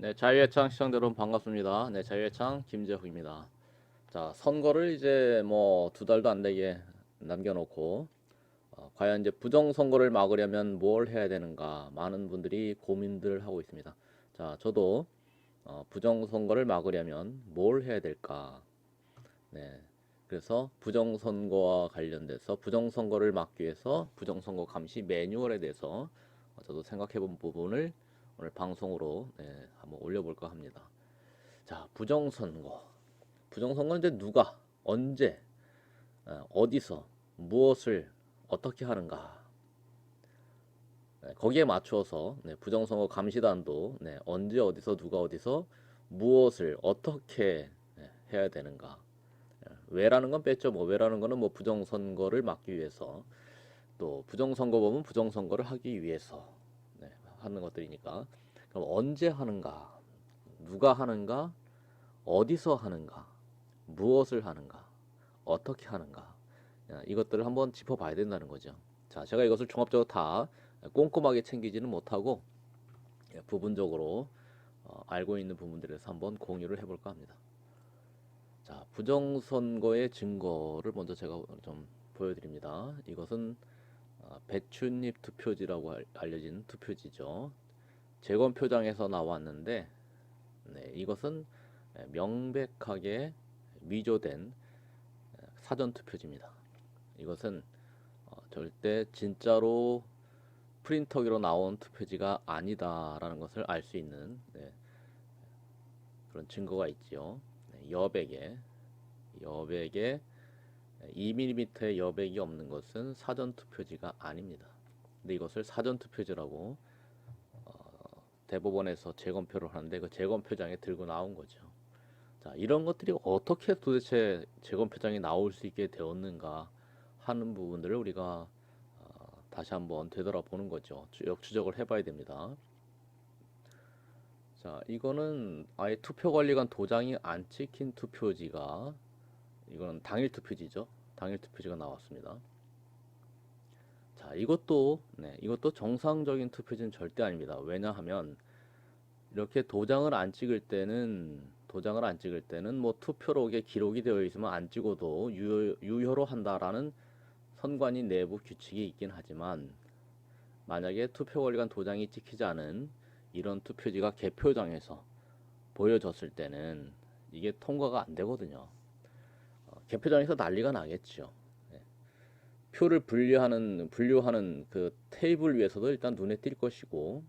네, 자유의 창 시청자 여러분 반갑습니다. 네, 자유의 창 김재욱입니다. 자, 선거를 이제 뭐 두 달도 안 되게 남겨놓고 과연 이제 부정선거를 막으려면 뭘 해야 되는가 많은 분들이 고민들 하고 있습니다. 자, 저도 부정선거를 막으려면 뭘 해야 될까? 네, 그래서 부정선거와 관련돼서 부정선거를 막기 위해서 부정선거 감시 매뉴얼에 대해서 저도 생각해본 부분을 오늘 방송으로 한번 올려볼까 합니다. 자, 부정선거. 부정선거는 이제 누가, 언제, 어디서, 무엇을, 어떻게 하는가. 거기에 맞추어서 부정선거 감시단도 언제, 어디서, 누가, 어디서, 무엇을, 어떻게 해야 되는가. 왜라는 건 뺐죠. 뭐 왜라는 거는 뭐 부정선거를 막기 위해서 또 부정선거범은 부정선거를 하기 위해서 하는 것들이니까 그럼 언제 하는가, 누가 하는가, 어디서 하는가, 무엇을 하는가, 어떻게 하는가, 이것들을 한번 짚어봐야 된다는 거죠. 자, 제가 이것을 종합적으로 다 꼼꼼하게 챙기지는 못하고 부분적으로 알고 있는 부분들에서 한번 공유를 해볼까 합니다. 자, 부정선거의 증거를 먼저 제가 좀 보여드립니다. 이것은 배춧잎 투표지라고 알려진 투표지죠. 재검표장에서 나왔는데 이것은 명백하게 위조된 사전투표지입니다. 이것은 절대 진짜로 프린터기로 나온 투표지가 아니다라는 것을 알 수 있는 그런 증거가 있지요. 여백에 2mm의 여백이 없는 것은 사전투표지가 아닙니다. 근데 이것을 사전투표지라고 대법원에서 재검표를 하는데 그 재검표장에 들고 나온 거죠. 자, 이런 것들이 어떻게 도대체 재검표장에 나올 수 있게 되었는가 하는 부분들을 우리가 다시 한번 되돌아보는 거죠. 역추적을 해봐야 됩니다. 자, 이거는 아예 투표관리관 도장이 안 찍힌 투표지가 이거는 당일 투표지죠. 당일 투표지가 나왔습니다. 자, 이것도 정상적인 투표지는 절대 아닙니다. 왜냐하면 이렇게 도장을 안 찍을 때는 뭐 투표록에 기록이 되어 있으면 안 찍어도 유효로 한다라는 선관위 내부 규칙이 있긴 하지만 만약에 투표관리관 도장이 찍히지 않은 이런 투표지가 개표장에서 보여졌을 때는 이게 통과가 안 되거든요. 개표장에서 난리가 나겠죠. 표를 분류하는 그 테이블 위에서도 일단 눈에 띌 것이고,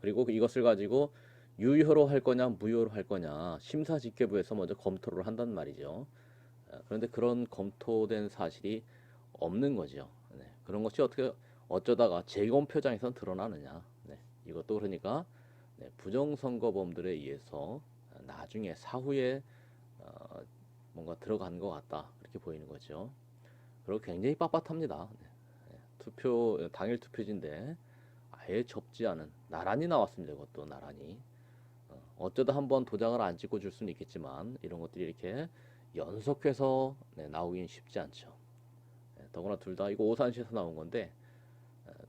그리고 이것을 가지고 유효로 할 거냐, 무효로 할 거냐, 심사집계부에서 먼저 검토를 한단 말이죠. 그런데 그런 검토된 사실이 없는 거죠. 그런 것이 어쩌다가 재검표장에선 드러나느냐. 이것도 그러니까 부정선거범들에 의해서 나중에 사후에 뭔가 들어간 것 같다. 그렇게 보이는 거죠. 그리고 굉장히 빳빳합니다. 당일 투표지인데 아예 접지 않은 나란히 나왔습니다. 이것도 나란히. 어쩌다 한번 도장을 안 찍고 줄 수는 있겠지만 이런 것들이 이렇게 연속해서 나오긴 쉽지 않죠. 더구나 둘 다 이거 오산시에서 나온 건데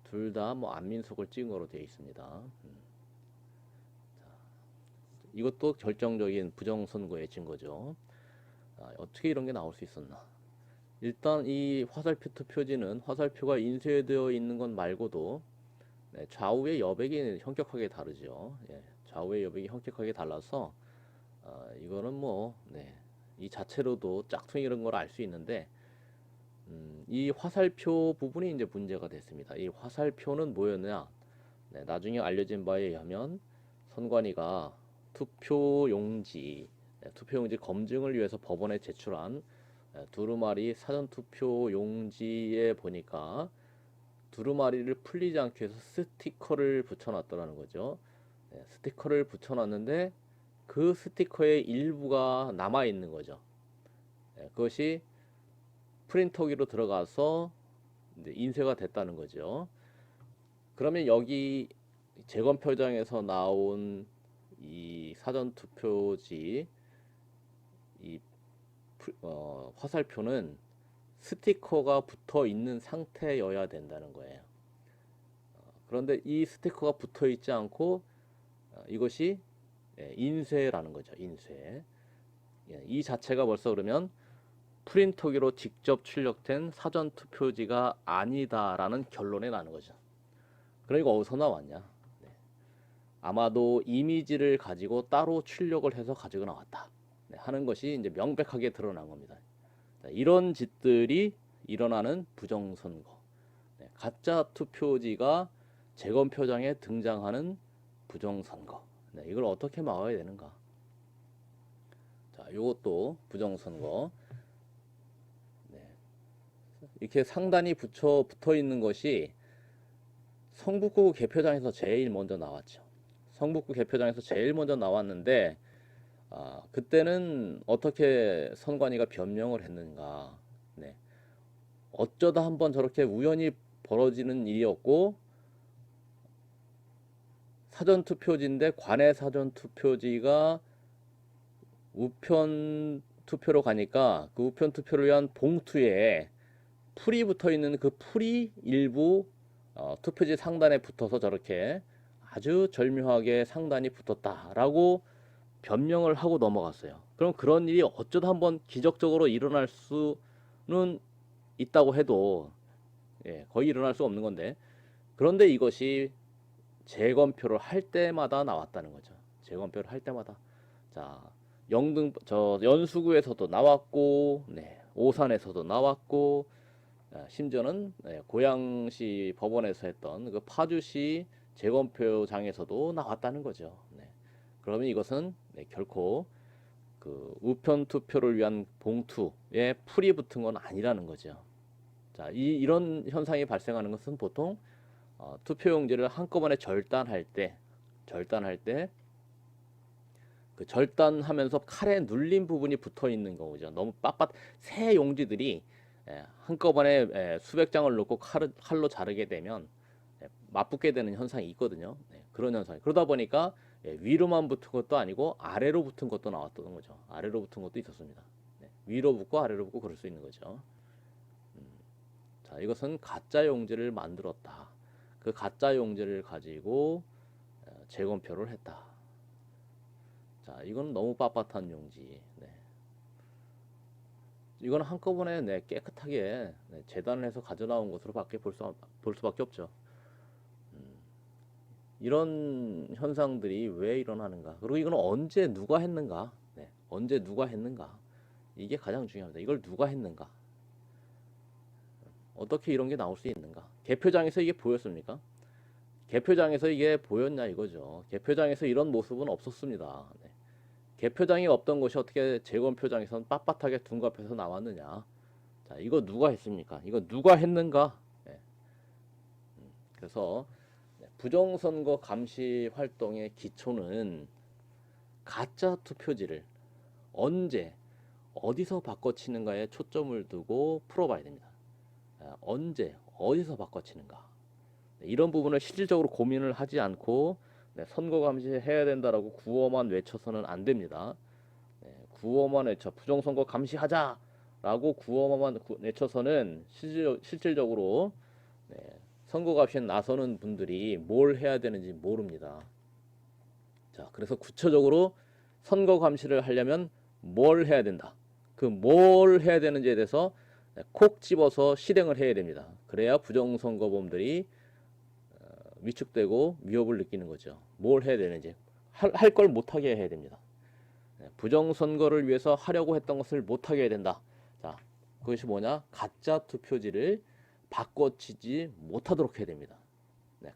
둘 다 뭐 안민석을 찍은 거로 되어 있습니다. 이것도 결정적인 부정선거의 증거죠. 어떻게 이런 게 나올 수 있었나? 일단 이 화살표 투표지는 화살표가 인쇄되어 있는 것 말고도 좌우의 여백이 현격하게 다르죠. 좌우의 여백이 현격하게 달라서 이거는 이 자체로도 짝퉁 이런 걸 알 수 있는데 이 화살표 부분이 이제 문제가 됐습니다. 이 화살표는 뭐였냐? 나중에 알려진 바에 의하면 선관위가 투표용지 검증을 위해서 법원에 제출한 두루마리 사전투표 용지에 보니까 두루마리를 풀리지 않게 해서 스티커를 붙여놨더라는 거죠. 스티커를 붙여놨는데 그 스티커의 일부가 남아있는 거죠. 그것이 프린터기로 들어가서 인쇄가 됐다는 거죠. 그러면 여기 재검표장에서 나온 이 사전투표지 이 화살표는 스티커가 붙어 있는 상태여야 된다는 거예요. 그런데 이 스티커가 붙어 있지 않고 이것이 인쇄라는 거죠. 인쇄. 이 자체가 벌써 그러면 프린터기로 직접 출력된 사전 투표지가 아니다라는 결론에 나는 거죠. 그러니까 어디서 나왔냐? 아마도 이미지를 가지고 따로 출력을 해서 가지고 나왔다. 하는 것이 이제 명백하게 드러난 겁니다. 자, 이런 짓들이 일어나는 부정선거. 가짜 투표지가 재검표장에 등장하는 부정선거. 이걸 어떻게 막아야 되는가? 자, 이것도 부정선거. 이렇게 상단이 붙어 있는 것이 성북구 개표장에서 제일 먼저 나왔죠. 성북구 개표장에서 제일 먼저 나왔는데 그때는 어떻게 선관위가 변명을 했는가? 어쩌다 한번 저렇게 우연히 벌어지는 일이었고 사전투표지인데 관내 사전투표지가 우편 투표로 가니까 그 우편 투표를 위한 봉투에 풀이 붙어 있는 그 풀이 일부 투표지 상단에 붙어서 저렇게 아주 절묘하게 상단이 붙었다라고 변명을 하고 넘어갔어요. 그럼 그런 일이 어쩌다 한번 기적적으로 일어날 수는 있다고 해도 거의 일어날 수 없는 건데, 그런데 이것이 재검표를 할 때마다 나왔다는 거죠. 재검표를 할 때마다. 자, 연수구에서도 나왔고, 오산에서도 나왔고, 심지어는 고양시 법원에서 했던 그 파주시 재검표장에서도 나왔다는 거죠. 그러면 이것은 결코 그 우편 투표를 위한 봉투에 풀이 붙은 건 아니라는 거죠. 자, 이런 현상이 발생하는 것은 보통 투표용지를 한꺼번에 절단할 때 그 절단하면서 칼에 눌린 부분이 붙어 있는 거죠. 너무 새 용지들이 한꺼번에 수백 장을 놓고 칼로 자르게 되면 맞붙게 되는 현상이 있거든요. 그런 현상. 그러다 보니까 위로만 붙은 것도 아니고 아래로 붙은 것도 나왔던 거죠. 아래로 붙은 것도 있었습니다. 위로 붙고 아래로 붙고 그럴 수 있는 거죠. 자, 이것은 가짜 용지를 만들었다. 그 가짜 용지를 가지고 재검표를 했다. 자, 이건 너무 빳빳한 용지. 이건 한꺼번에 깨끗하게 재단을 해서 가져나온 것으로 볼 수밖에 없죠. 이런 현상들이 왜 일어나는가? 그리고 이건 언제 누가 했는가? 언제 누가 했는가? 이게 가장 중요합니다. 이걸 누가 했는가? 어떻게 이런 게 나올 수 있는가? 개표장에서 이게 보였습니까? 개표장에서 이게 보였냐 이거죠. 개표장에서 이런 모습은 없었습니다. 개표장이 없던 것이 어떻게 재검표장에서는 빳빳하게 둔갑해서 나왔느냐? 자, 이거 누가 했습니까? 이거 누가 했는가? 그래서 부정선거 감시 활동의 기초는 가짜 투표지를 언제 어디서 바꿔치는가에 초점을 두고 풀어봐야 됩니다. 언제 어디서 바꿔치는가? 이런 부분을 실질적으로 고민을 하지 않고 선거 감시해야 된다라고 구호만 외쳐서는 안 됩니다. 구호만 외쳐 부정선거 감시하자라고 구호만 외쳐서는 실질적으로 선거 감시에 나서는 분들이 뭘 해야 되는지 모릅니다. 자, 그래서 구체적으로 선거 감시를 하려면 뭘 해야 된다. 그 뭘 해야 되는지에 대해서 콕 집어서 실행을 해야 됩니다. 그래야 부정선거범들이 위축되고 위협을 느끼는 거죠. 뭘 해야 되는지. 할 걸 못하게 해야 됩니다. 부정선거를 위해서 하려고 했던 것을 못하게 해야 된다. 자, 그것이 뭐냐? 가짜 투표지를 바꿔치지 못하도록 해야 됩니다.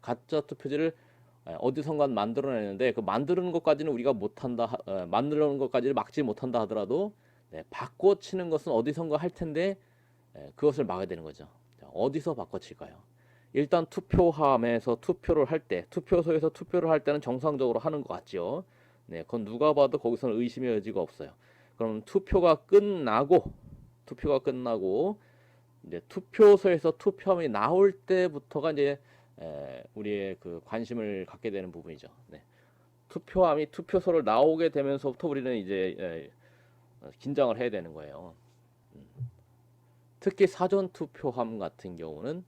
가짜 투표지를 어디선가 만들어내는데 그 만드는 것까지는 우리가 못한다, 만드는 것까지를 막지 못한다 하더라도 바꿔치는 것은 어디선가 할 텐데 그것을 막아야 되는 거죠. 자, 어디서 바꿔칠까요? 일단 투표함에서 투표를 할 때, 투표소에서 투표를 할 때는 정상적으로 하는 것 같죠. 그건 누가 봐도 거기서는 의심의 여지가 없어요. 그럼 투표가 끝나고 이제 투표소에서 투표함이 나올 때부터가 이제 우리의 그 관심을 갖게 되는 부분이죠. 투표함이 투표소를 나오게 되면서부터 우리는 이제 긴장을 해야 되는 거예요. 특히 사전 투표함 같은 경우는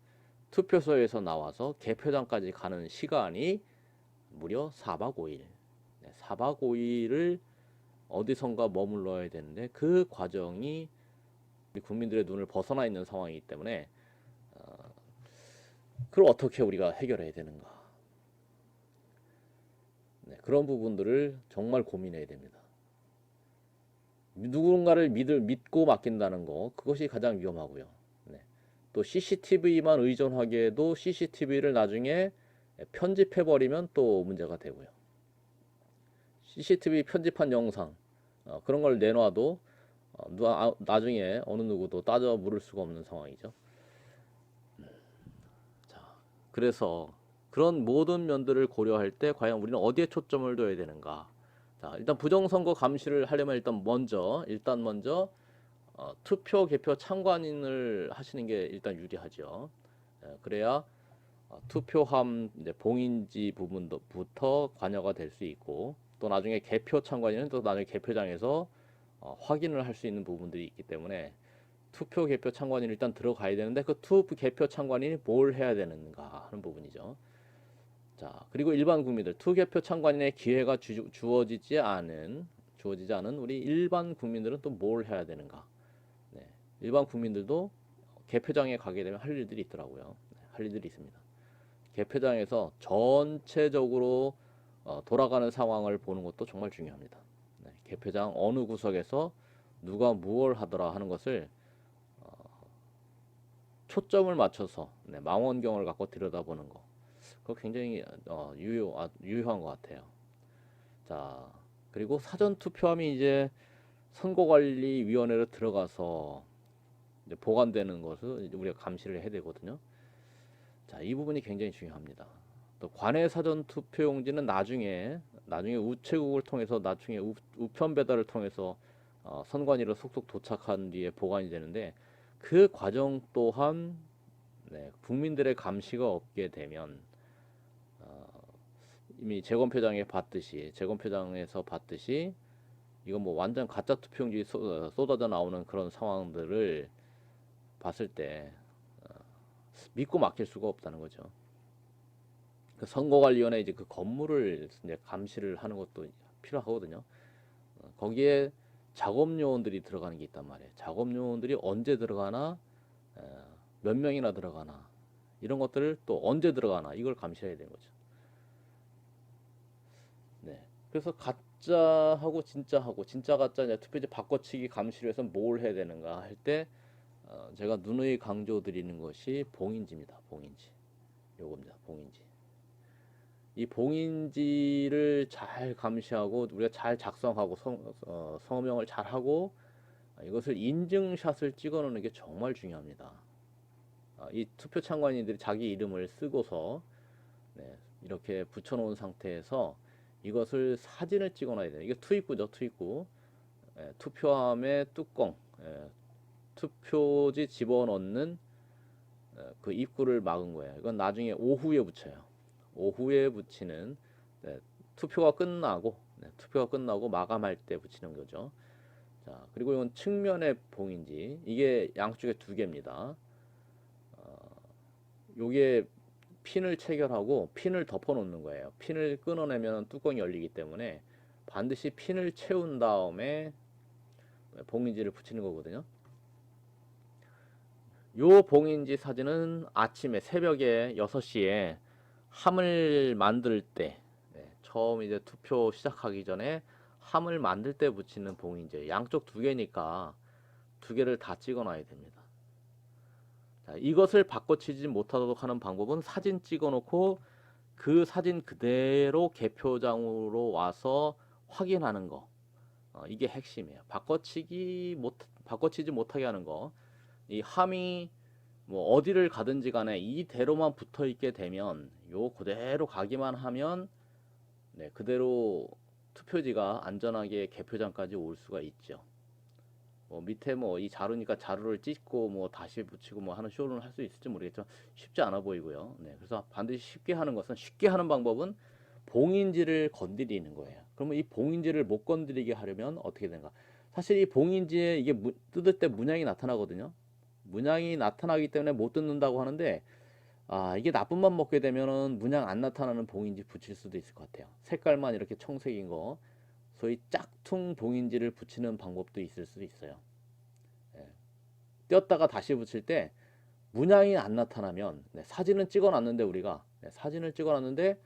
투표소에서 나와서 개표장까지 가는 시간이 무려 4박 5일. 4박 5일을 어디선가 머물러야 되는데 그 과정이 우리 국민들의 눈을 벗어나 있는 상황이기 때문에 그걸 어떻게 우리가 해결해야 되는가. 그런 부분들을 정말 고민해야 됩니다. 누군가를 믿고 맡긴다는 거, 그것이 가장 위험하고요. 또 CCTV만 의존하기에도 CCTV를 나중에 편집해버리면 또 문제가 되고요. CCTV 편집한 영상, 그런 걸 내놔도 나중에 어느 누구도 따져 물을 수가 없는 상황이죠. 자, 그래서 그런 모든 면들을 고려할 때 과연 우리는 어디에 초점을 둬야 되는가? 자, 일단 부정선거 감시를 하려면 일단 먼저 투표 개표 참관인을 하시는 게 일단 유리하죠. 그래야 투표함 이제 봉인지 부분부터 관여가 될 수 있고, 또 나중에 개표 참관인은 또 나중에 개표장에서 확인을 할 수 있는 부분들이 있기 때문에 투표 개표 참관인 일단 들어가야 되는데, 그 투표 개표 참관인이 뭘 해야 되는가 하는 부분이죠. 자, 그리고 일반 국민들, 투개표 참관인의 기회가 주어지지 않은 우리 일반 국민들은 또 뭘 해야 되는가? 일반 국민들도 개표장에 가게 되면 할 일들이 있더라고요. 할 일들이 있습니다. 개표장에서 전체적으로 돌아가는 상황을 보는 것도 정말 중요합니다. 개표장 어느 구석에서 누가 무엇을 하더라 하는 것을 초점을 맞춰서 망원경을 갖고 들여다보는 거, 그거 굉장히 유효한 것 같아요. 자, 그리고 사전 투표함이 이제 선거관리위원회로 들어가서 이제 보관되는 것을 우리가 감시를 해야 되거든요. 자, 이 부분이 굉장히 중요합니다. 또 관외 사전 투표용지는 나중에 우체국을 통해서 나중에 우편 배달을 통해서 선관위로 속속 도착한 뒤에 보관이 되는데, 그 과정 또한 국민들의 감시가 없게 되면 이미 재검표장에서 봤듯이 이건 뭐 완전 가짜 투표용지 쏟아져 나오는 그런 상황들을 봤을 때 믿고 맡길 수가 없다는 거죠. 그 선거관리위원회 이제 그 건물을 이제 감시를 하는 것도 필요하거든요. 거기에 작업 요원들이 들어가는 게 있단 말이에요. 작업 요원들이 언제 들어가나, 몇 명이나 들어가나, 이런 것들을 또 언제 들어가나 이걸 감시해야 되는 거죠. 네. 그래서 가짜하고 진짜 가짜 이제 투표지 바꿔치기 감시를 해서 뭘 해야 되는가 할 때 제가 누누이 강조드리는 것이 봉인지입니다. 봉인지. 요겁니다. 봉인지. 이 봉인지를 잘 감시하고 우리가 잘 작성하고 서명을 잘 하고 이것을 인증샷을 찍어 놓는 게 정말 중요합니다. 이 투표 참관인들이 자기 이름을 쓰고서 이렇게 붙여 놓은 상태에서 이것을 사진을 찍어 놔야 돼요. 이게 투입구죠, 투입구. 투표함의 뚜껑, 투표지 집어넣는 그 입구를 막은 거예요. 이건 나중에 오후에 붙여요. 오후에 붙이는, 투표가 끝나고 마감할 때 붙이는 거죠. 자, 그리고 이건 측면의 봉인지, 이게 양쪽에 두 개입니다. 요게 핀을 체결하고 핀을 덮어 놓는 거예요. 핀을 끊어내면 뚜껑이 열리기 때문에 반드시 핀을 채운 다음에 봉인지를 붙이는 거거든요. 요 봉인지 사진은 아침에 새벽에 6시에 함을 만들 때, 처음 이제 투표 시작하기 전에 함을 만들 때 붙이는 봉인지, 양쪽 두 개니까 두 개를 다 찍어 놔야 됩니다. 자, 이것을 바꿔치지 못하도록 하는 방법은 사진 찍어 놓고 그 사진 그대로 개표장으로 와서 확인하는 거. 이게 핵심이에요. 바꿔치지 못하게 하는 거. 이 함이 뭐 어디를 가든지 간에 이대로만 붙어 있게 되면, 요 그대로 가기만 하면 그대로 투표지가 안전하게 개표장까지 올 수가 있죠. 밑에 이 자루니까 자루를 찢고 다시 붙이고 하는 쇼는 할 수 있을지 모르겠지만 쉽지 않아 보이고요. 그래서 반드시 쉽게 하는 방법은 봉인지를 건드리는 거예요. 그러면 이 봉인지를 못 건드리게 하려면 어떻게 되는가? 사실 이 봉인지에 이게 뜯을 때 문양이 나타나거든요. 문양이 나타나기 때문에 못 뜯는다고 하는데, 이게 나쁜 맘 먹게 되면은 문양 안 나타나는 봉인지 붙일 수도 있을 것 같아요. 색깔만 이렇게 청색인 거, 소위 짝퉁 봉인지를 붙이는 방법도 있을 수도 있어요. 예. 떼었다가 다시 붙일 때 문양이 안 나타나면, 사진은 찍어놨는데 우리가 사진을 찍어놨는데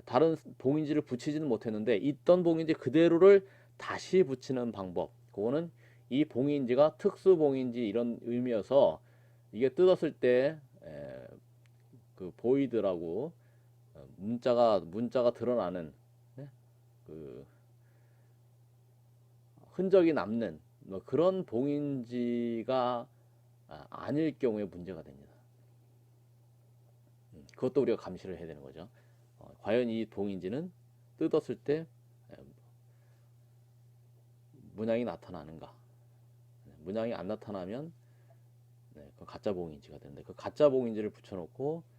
다른 봉인지를 붙이지는 못했는데 있던 봉인지 그대로를 다시 붙이는 방법. 그거는 이 봉인지가 특수 봉인지 이런 의미여서 이게 뜯었을 때 그 보이드라고 문자가 드러나는 그 흔적이 남는 뭐 그런 봉인지가 아닐 경우에 문제가 됩니다. 그것도 우리가 감시를 해야 되는 거죠. 과연 이 봉인지는 뜯었을 때 문양이 나타나는가? 문양이 안 나타나면 그 가짜 봉인지가 되는데 그 가짜 봉인지를 붙여놓고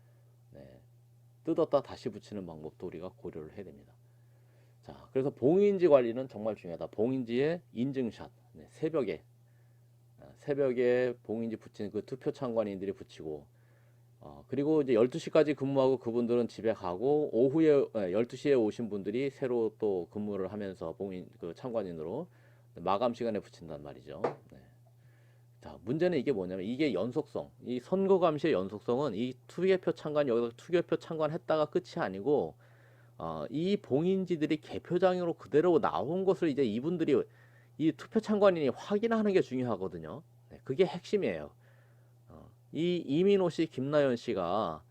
뜯었다 다시 붙이는 방법도 우리가 고려를 해야 됩니다. 자, 그래서 봉인지 관리는 정말 중요하다. 봉인지의 인증샷, 새벽에 봉인지 붙인 그 투표 참관인들이 붙이고, 그리고 이제 12시까지 근무하고 그분들은 집에 가고 오후에 12시에 오신 분들이 새로 또 근무를 하면서 봉인 그 참관인으로 마감 시간에 붙인단 말이죠. 네. 자, 문제는 이게 뭐냐면 이게 연속성, 이 선거 감시의 연속성은 이 투개표 참관 여기서 투개표 참관했다가 끝이 아니고 이 봉인지들이 개표장으로 그대로 나온 것을 이제 이분들이 이 투표 참관인이 확인하는 게 중요하거든요. 네, 그게 핵심이에요. 이 이민호 씨, 김나연 씨가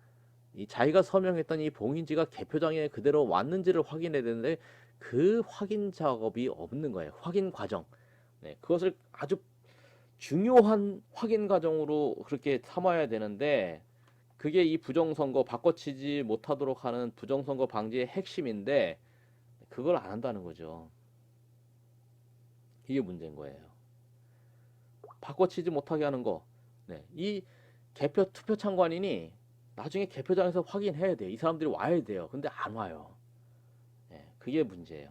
이 자기가 서명했던 이 봉인지가 개표장에 그대로 왔는지를 확인해야 되는데 그 확인 작업이 없는 거예요. 확인 과정. 네, 그것을 아주 중요한 확인 과정으로 그렇게 삼아야 되는데 그게 이 부정선거 바꿔치지 못하도록 하는 부정선거 방지의 핵심인데 그걸 안 한다는 거죠. 이게 문제인 거예요. 바꿔치지 못하게 하는 거. 네, 이 개표 투표 참관인이 나중에 개표장에서 확인해야 돼요. 이 사람들이 와야 돼요. 근데 안 와요. 네, 그게 문제예요.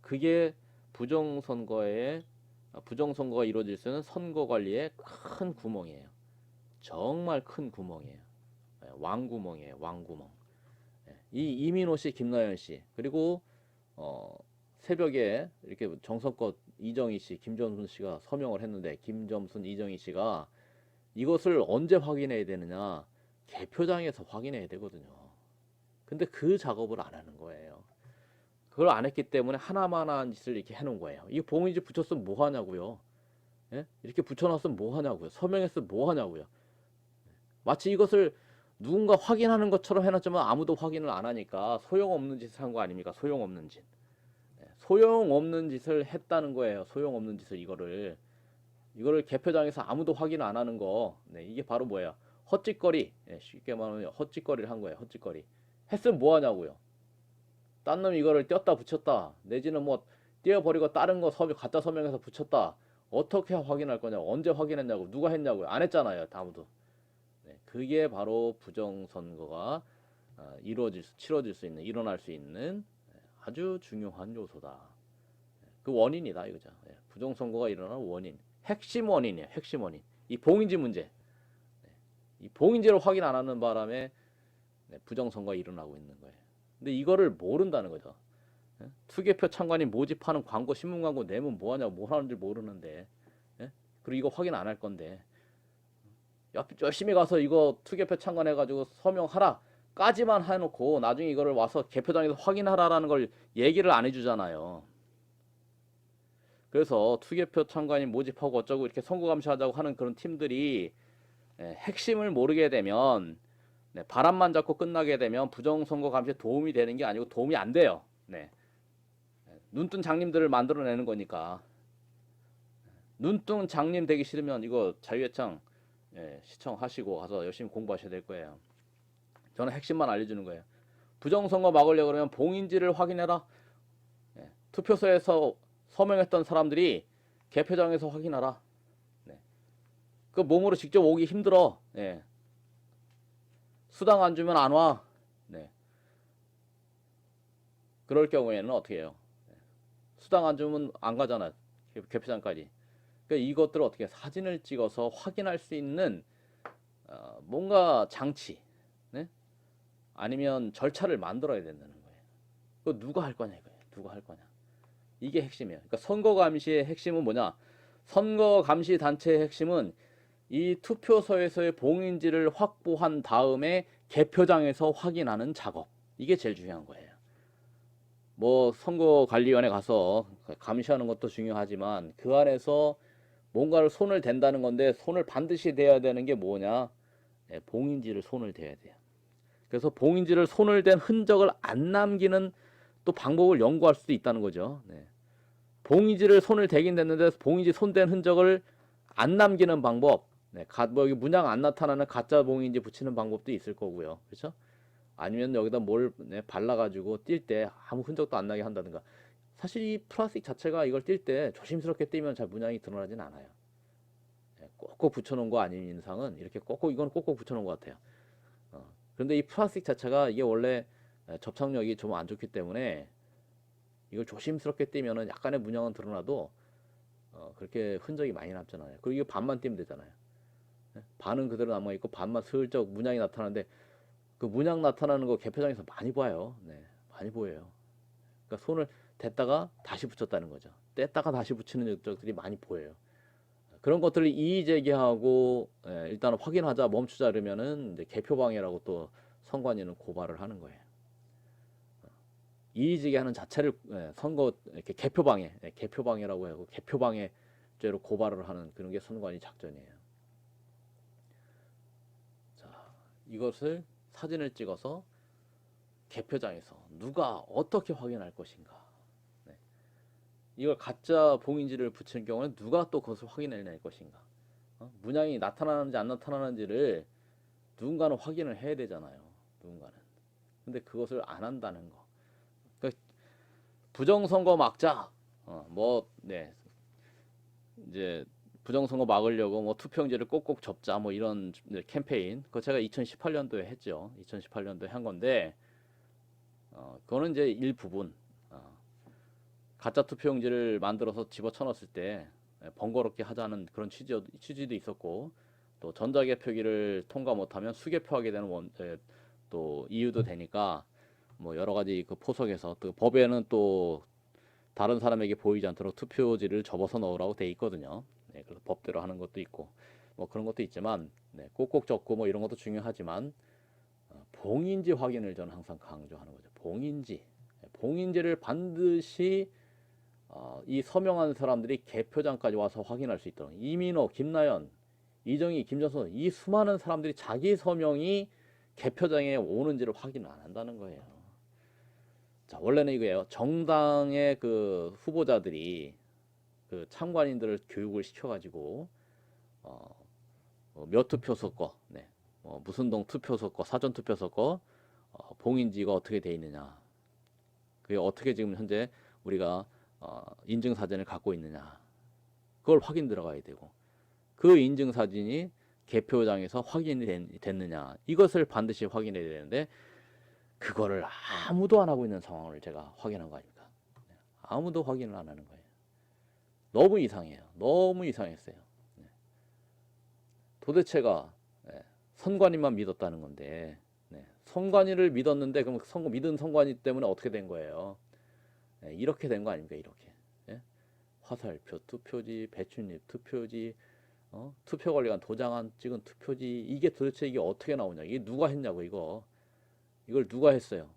그게 부정선거가 이루어질 수 있는 선거 관리의 큰 구멍이에요. 정말 큰 구멍이에요. 왕구멍이에요. 왕구멍. 이 이민호 씨, 김나연 씨, 그리고 새벽에 이렇게 정성껏 이정희 씨, 김점순 씨가 서명을 했는데 김점순, 이정희 씨가 이것을 언제 확인해야 되느냐? 개표장에서 확인해야 되거든요. 근데 그 작업을 안 하는 거예요. 그걸 안 했기 때문에 하나만한 짓을 이렇게 해놓은 거예요. 이 봉인지 붙였으면 뭐 하냐고요? 예? 이렇게 붙여놨으면 뭐 하냐고요? 서명했으면 뭐 하냐고요? 마치 이것을 누군가 확인하는 것처럼 해놨지만 아무도 확인을 안 하니까 소용없는 짓을 한 거 아닙니까? 소용없는 짓. 소용없는 짓을 했다는 거예요. 소용없는 짓을 이거를 개표장에서 아무도 확인 안 하는 거. 네, 이게 바로 뭐예요? 헛짓거리. 쉽게 말하면 헛짓거리를 한 거예요. 헛짓거리. 했으면 뭐 하냐고요? 딴 놈이 이거를 떼었다 붙였다. 내지는 뭐 떼어버리고 다른 거 갖다 서명해서 붙였다. 어떻게 확인할 거냐고. 언제 확인했냐고. 누가 했냐고요. 안 했잖아요. 아무도. 네, 그게 바로 부정선거가 치러질 수 있는, 일어날 수 있는 아주 중요한 요소다. 그 원인이다 이거죠. 부정선거가 일어나는 원인, 핵심 원인이에요. 핵심 원인. 이 봉인지 문제. 이 봉인지를 확인 안 하는 바람에 부정선거가 일어나고 있는 거예요. 근데 이거를 모른다는 거죠. 투개표 참관인 모집하는 광고, 신문 광고 내면 뭐하냐고, 뭘 하는지 모르는데, 그리고 이거 확인 안 할 건데, 열심히 가서 이거 투개표 참관해가지고 서명하라 까지만 해놓고 나중에 이거를 와서 개표장에서 확인하라라는 걸 얘기를 안 해주잖아요. 그래서 투개표 참관인 모집하고 어쩌고 이렇게 선거 감시하자고 하는 그런 팀들이 핵심을 모르게 되면 바람만 잡고 끝나게 되면 부정선거 감시에 도움이 되는 게 아니고 도움이 안 돼요. 눈뜬 장님들을 만들어내는 거니까. 눈뜬 장님 되기 싫으면 이거 자유예창 시청하시고 가서 열심히 공부하셔야 될 거예요. 저는 핵심만 알려주는 거예요. 부정선거 막으려고 그러면 봉인지를 확인해라. 투표소에서 서명했던 사람들이 개표장에서 확인하라. 그 몸으로 직접 오기 힘들어. 수당 안 주면 안 와. 그럴 경우에는 어떻게 해요? 수당 안 주면 안 가잖아. 개표장까지. 그러니까 이것들을 어떻게 사진을 찍어서 확인할 수 있는 뭔가 장치, 네? 아니면 절차를 만들어야 된다는 거예요. 그거 누가 할 거냐 이거예요. 누가 할 거냐. 이게 핵심이에요. 그러니까 선거 감시의 핵심은 뭐냐? 선거 감시 단체의 핵심은 이 투표소에서의 봉인지를 확보한 다음에 개표장에서 확인하는 작업. 이게 제일 중요한 거예요. 뭐 선거관리위원회 가서 감시하는 것도 중요하지만 그 안에서 뭔가를 손을 댄다는 건데 손을 반드시 대야 되는 게 뭐냐? 네, 봉인지를 손을 대야 돼요. 그래서 봉인지를 손을 댄 흔적을 안 남기는 또 방법을 연구할 수도 있다는 거죠. 네. 봉인지를 손을 대긴 됐는데 봉인지 손댄 흔적을 안 남기는 방법. 네, 뭐 여기 문양 안 나타나는 가짜 봉인지 붙이는 방법도 있을 거고요. 그렇죠? 아니면 여기다 뭘 네, 발라가지고 뛸 때 아무 흔적도 안 나게 한다든가. 사실 이 플라스틱 자체가 이걸 뛸 때 조심스럽게 띄면 잘 문양이 드러나진 않아요. 네, 꼭꼭 붙여놓은 거 아닌 인상은 이렇게 꼭꼭 이건 꼭꼭 붙여놓은 것 같아요. 그런데 이 플라스틱 자체가 이게 원래 접착력이 좀 안 좋기 때문에 이걸 조심스럽게 띄면은 약간의 문양은 드러나도 그렇게 흔적이 많이 남잖아요. 그리고 이거 반만 띄면 되잖아요. 반은 그대로 남아있고 반만 슬쩍 문양이 나타나는데 그 문양 나타나는 거 개표장에서 많이 봐요. 네, 많이 보여요. 그러니까 손을 댔다가 다시 붙였다는 거죠. 뗐다가 다시 붙이는 적들이 많이 보여요. 그런 것들을 이의 제기하고 일단 확인하자 멈추자 이러면은 이제 개표방해라고 또 선관위는 고발을 하는 거예요. 이의 제기하는 자체를 선거 이렇게 개표방해, 개표방해라고 하고 개표방해죄로 고발을 하는 그런 게 선관위 작전이에요. 자, 이것을 사진을 찍어서 개표장에서 누가 어떻게 확인할 것인가. 네. 이걸 가짜 봉인지를 붙인 경우는 누가 또 그것을 확인해낼 것인가. 문양이 나타나는지 안 나타나는지를 누군가는 확인을 해야 되잖아요. 누군가는. 근데 그것을 안 한다는 거. 그러니까 부정선거 막자. 네. 이제 부정선거 막으려고 뭐 투표용지를 꼭꼭 접자 뭐 이런 캠페인. 그거 제가 2018년도에 했죠. 2018년도에 한 건데, 그거는 이제 일부분. 가짜 투표용지를 만들어서 집어쳐넣었을 때 번거롭게 하자는 그런 취지도 있었고, 또 전자개표기를 통과 못하면 수개표하게 되는 또 이유도 되니까 뭐 여러 가지 그 포석에서 또 법에는 또 다른 사람에게 보이지 않도록 투표지를 접어서 넣으라고 돼 있거든요. 네, 그래서 법대로 하는 것도 있고 뭐 그런 것도 있지만 네, 꼭꼭 적고 뭐 이런 것도 중요하지만 봉인지 확인을 저는 항상 강조하는 거죠. 봉인지를 반드시 이 서명한 사람들이 개표장까지 와서 확인할 수 있도록 이민호, 김나연, 이정희, 김전선 이 수많은 사람들이 자기 서명이 개표장에 오는지를 확인 안 한다는 거예요. 자, 원래는 이거예요. 정당의 그 후보자들이 그 참관인들을 교육을 시켜가지고 몇 투표소 거, 네, 무슨 동 투표소 거, 사전 투표소 거 봉인지가 어떻게 돼 있느냐, 그게 어떻게 지금 현재 우리가 인증 사진을 갖고 있느냐, 그걸 확인 들어가야 되고 그 인증 사진이 개표장에서 확인이 됐느냐 이것을 반드시 확인해야 되는데 그거를 아무도 안 하고 있는 상황을 제가 확인한 거 아닙니까? 아무도 확인을 안 하는 거예요. 너무 이상해요. 너무 이상했어요. 도대체가 선관위만 믿었다는 건데 선관위를 믿었는데 그럼 믿은 선관위 때문에 어떻게 된 거예요? 이렇게 된 거 아닙니까? 이렇게 화살표 투표지, 배춧잎 투표지, 투표관리관 도장안 찍은 투표지 이게 도대체 이게 어떻게 나오냐? 이게 누가 했냐고 이걸 누가 했어요?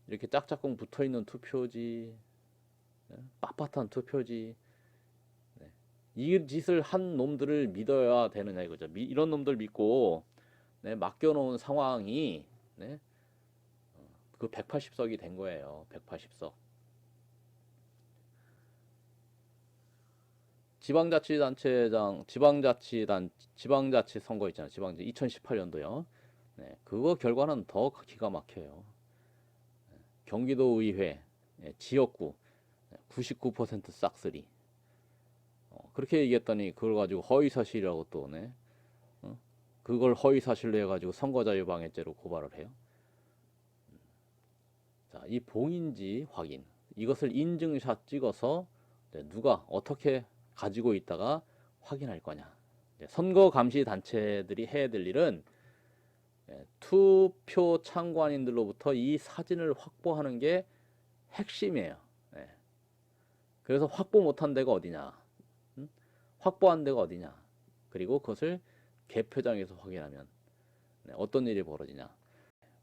이렇게 짝짝꿍 붙어있는 투표지, 빳빳한 투표지, 이 짓을 한 놈들을 믿어야 되느냐 이거죠. 이런 놈들 믿고 맡겨놓은 상황이 그 180석이 된 거예요. 180석. 지방자치단체장, 지방자치 선거 있잖아요. 지방자 2018년도요. 그거 결과는 더 기가 막혀요. 경기도의회 지역구 99% 싹쓸이. 그렇게 얘기했더니 그걸 가지고 허위사실이라고 또 그걸 허위사실로 해가지고 선거자유방해죄로 고발을 해요. 자, 이 봉인지 확인 이것을 인증샷 찍어서 누가 어떻게 가지고 있다가 확인할 거냐. 선거 감시 단체들이 해야 될 일은 투표 참관인들로부터 이 사진을 확보하는 게 핵심이에요. 예. 그래서 확보 못한 데가 어디냐, 확보한 데가 어디냐, 그리고 그것을 개표장에서 확인하면 어떤 일이 벌어지냐.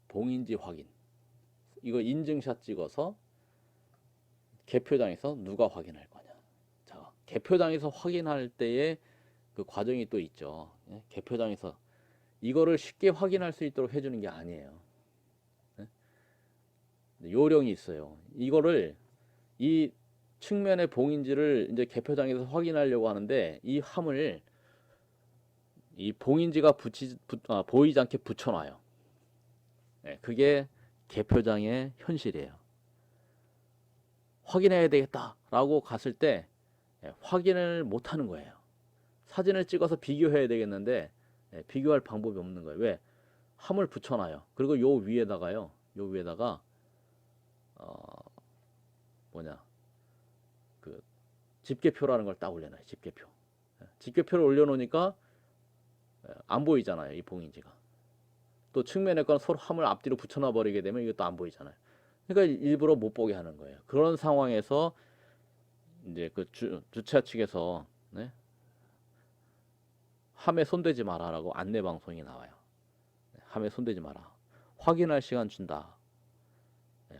봉인지 확인, 이거 인증샷 찍어서 개표장에서 누가 확인할 거냐. 자, 개표장에서 확인할 때의 그 과정이 또 있죠. 개표장에서 이거를 쉽게 확인할 수 있도록 해주는 게 아니에요. 요령이 있어요. 이거를 이 측면의 봉인지를 이제 개표장에서 확인하려고 하는데 이 함을 이 봉인지가 보이지 않게 붙여놔요. 그게 개표장의 현실이에요. 확인해야 되겠다라고 갔을 때 확인을 못 하는 거예요. 사진을 찍어서 비교해야 되겠는데 비교할 방법이 없는 거예요. 왜? 함을 붙여놔요. 그리고 요 위에다가요. 요 위에다가 그 집계표라는 걸 딱 올려놔요. 집계표. 집계표를 올려놓으니까 안 보이잖아요. 이 봉인지가. 또 측면에 건 서로 함을 앞뒤로 붙여놔 버리게 되면 이것도 안 보이잖아요. 그러니까 일부러 못 보게 하는 거예요. 그런 상황에서 이제 그 주최 측에서 함에 손대지 마라라고 안내 방송이 나와요. 함에 손대지 마라. 확인할 시간 준다.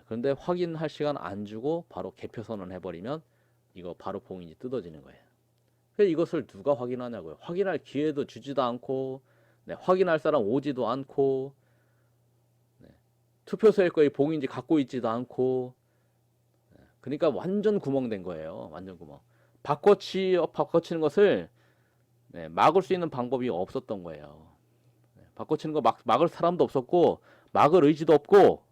그런데 확인할 시간 안 주고 바로 개표 선언해버리면 이거 바로 봉인이 뜯어지는 거예요. 그래서 이것을 누가 확인하냐고요. 확인할 기회도 주지도 않고, 확인할 사람 오지도 않고, 투표소에 거의 봉인지 갖고 있지도 않고, 그러니까 완전 구멍된 거예요. 완전 구멍. 바꿔치는 것을 막을 수 있는 방법이 없었던 거예요. 바꿔치는 거 막을 사람도 없었고, 막을 의지도 없고,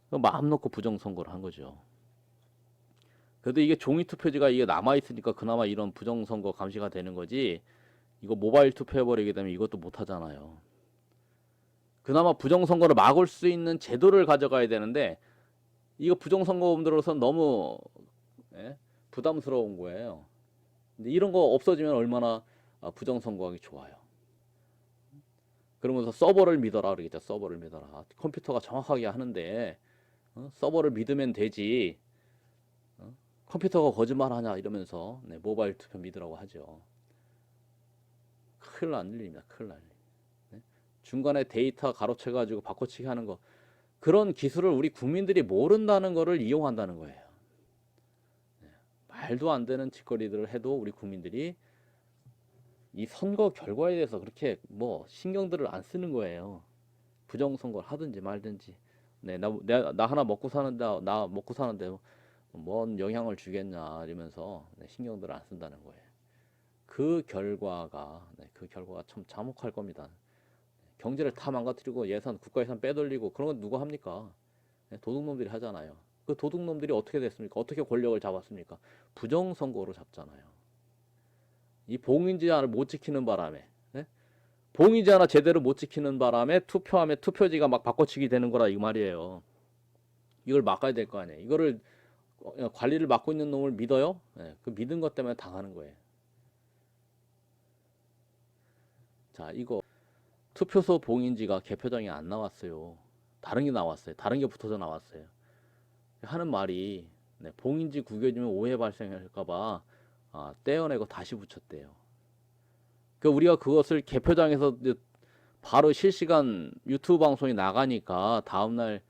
마음 놓고 부정선거를 한 거죠. 그래도 이게 종이 투표지가 이게 남아있으니까 그나마 이런 부정선거 감시가 되는 거지, 이거 모바일 투표해버리게 되면 이것도 못하잖아요. 그나마 부정선거를 막을 수 있는 제도를 가져가야 되는데, 이거 부정선거범들로서 너무 부담스러운 거예요. 근데 이런 거 없어지면 얼마나 부정선거하기 좋아요. 그러면서 서버를 믿어라 그러겠죠. 서버를 믿어라. 컴퓨터가 정확하게 하는데 서버를 믿으면 되지. 컴퓨터가 거짓말하냐 이러면서 모바일 투표 믿으라고 하죠. 큰일 날 일입니다. 큰일 날 일. 중간에 데이터 가로채가지고 바꿔치기 하는 거, 그런 기술을 우리 국민들이 모른다는 거를 이용한다는 거예요. 말도 안 되는 짓거리들을 해도 우리 국민들이 이 선거 결과에 대해서 그렇게 뭐 신경들을 안 쓰는 거예요. 부정선거를 하든지 말든지. 나 하나 먹고 사는데, 나 먹고 사는데 뭔 영향을 주겠냐 이러면서 신경들을 안 쓴다는 거예요. 그 결과가 참 참혹할 겁니다. 경제를 다 망가뜨리고 국가 예산 빼돌리고 그런 건 누가 합니까? 도둑놈들이 하잖아요. 그 도둑놈들이 어떻게 됐습니까? 어떻게 권력을 잡았습니까? 부정선거로 잡잖아요. 이 봉인지 하나를 못 지키는 바람에, 봉인지 하나 제대로 못 지키는 바람에 투표하면 투표지가 막 바꿔치기 되는 거라 이 말이에요. 이걸 막아야 될 거 아니에요. 이거를 관리를 맡고 있는 놈을 믿어요? 그 믿은 것 때문에 당하는 거예요. 자, 이거 투표소 봉인지가 개표장에 안 나왔어요. 다른 게 나왔어요. 다른 게 붙어서 나왔어요. 하는 말이 봉인지 구겨지면 오해 발생할까봐 떼어내고 다시 붙였대요. 그러니까 우리가 그것을 개표장에서 바로 실시간 유튜브 방송이 나가니까 다음날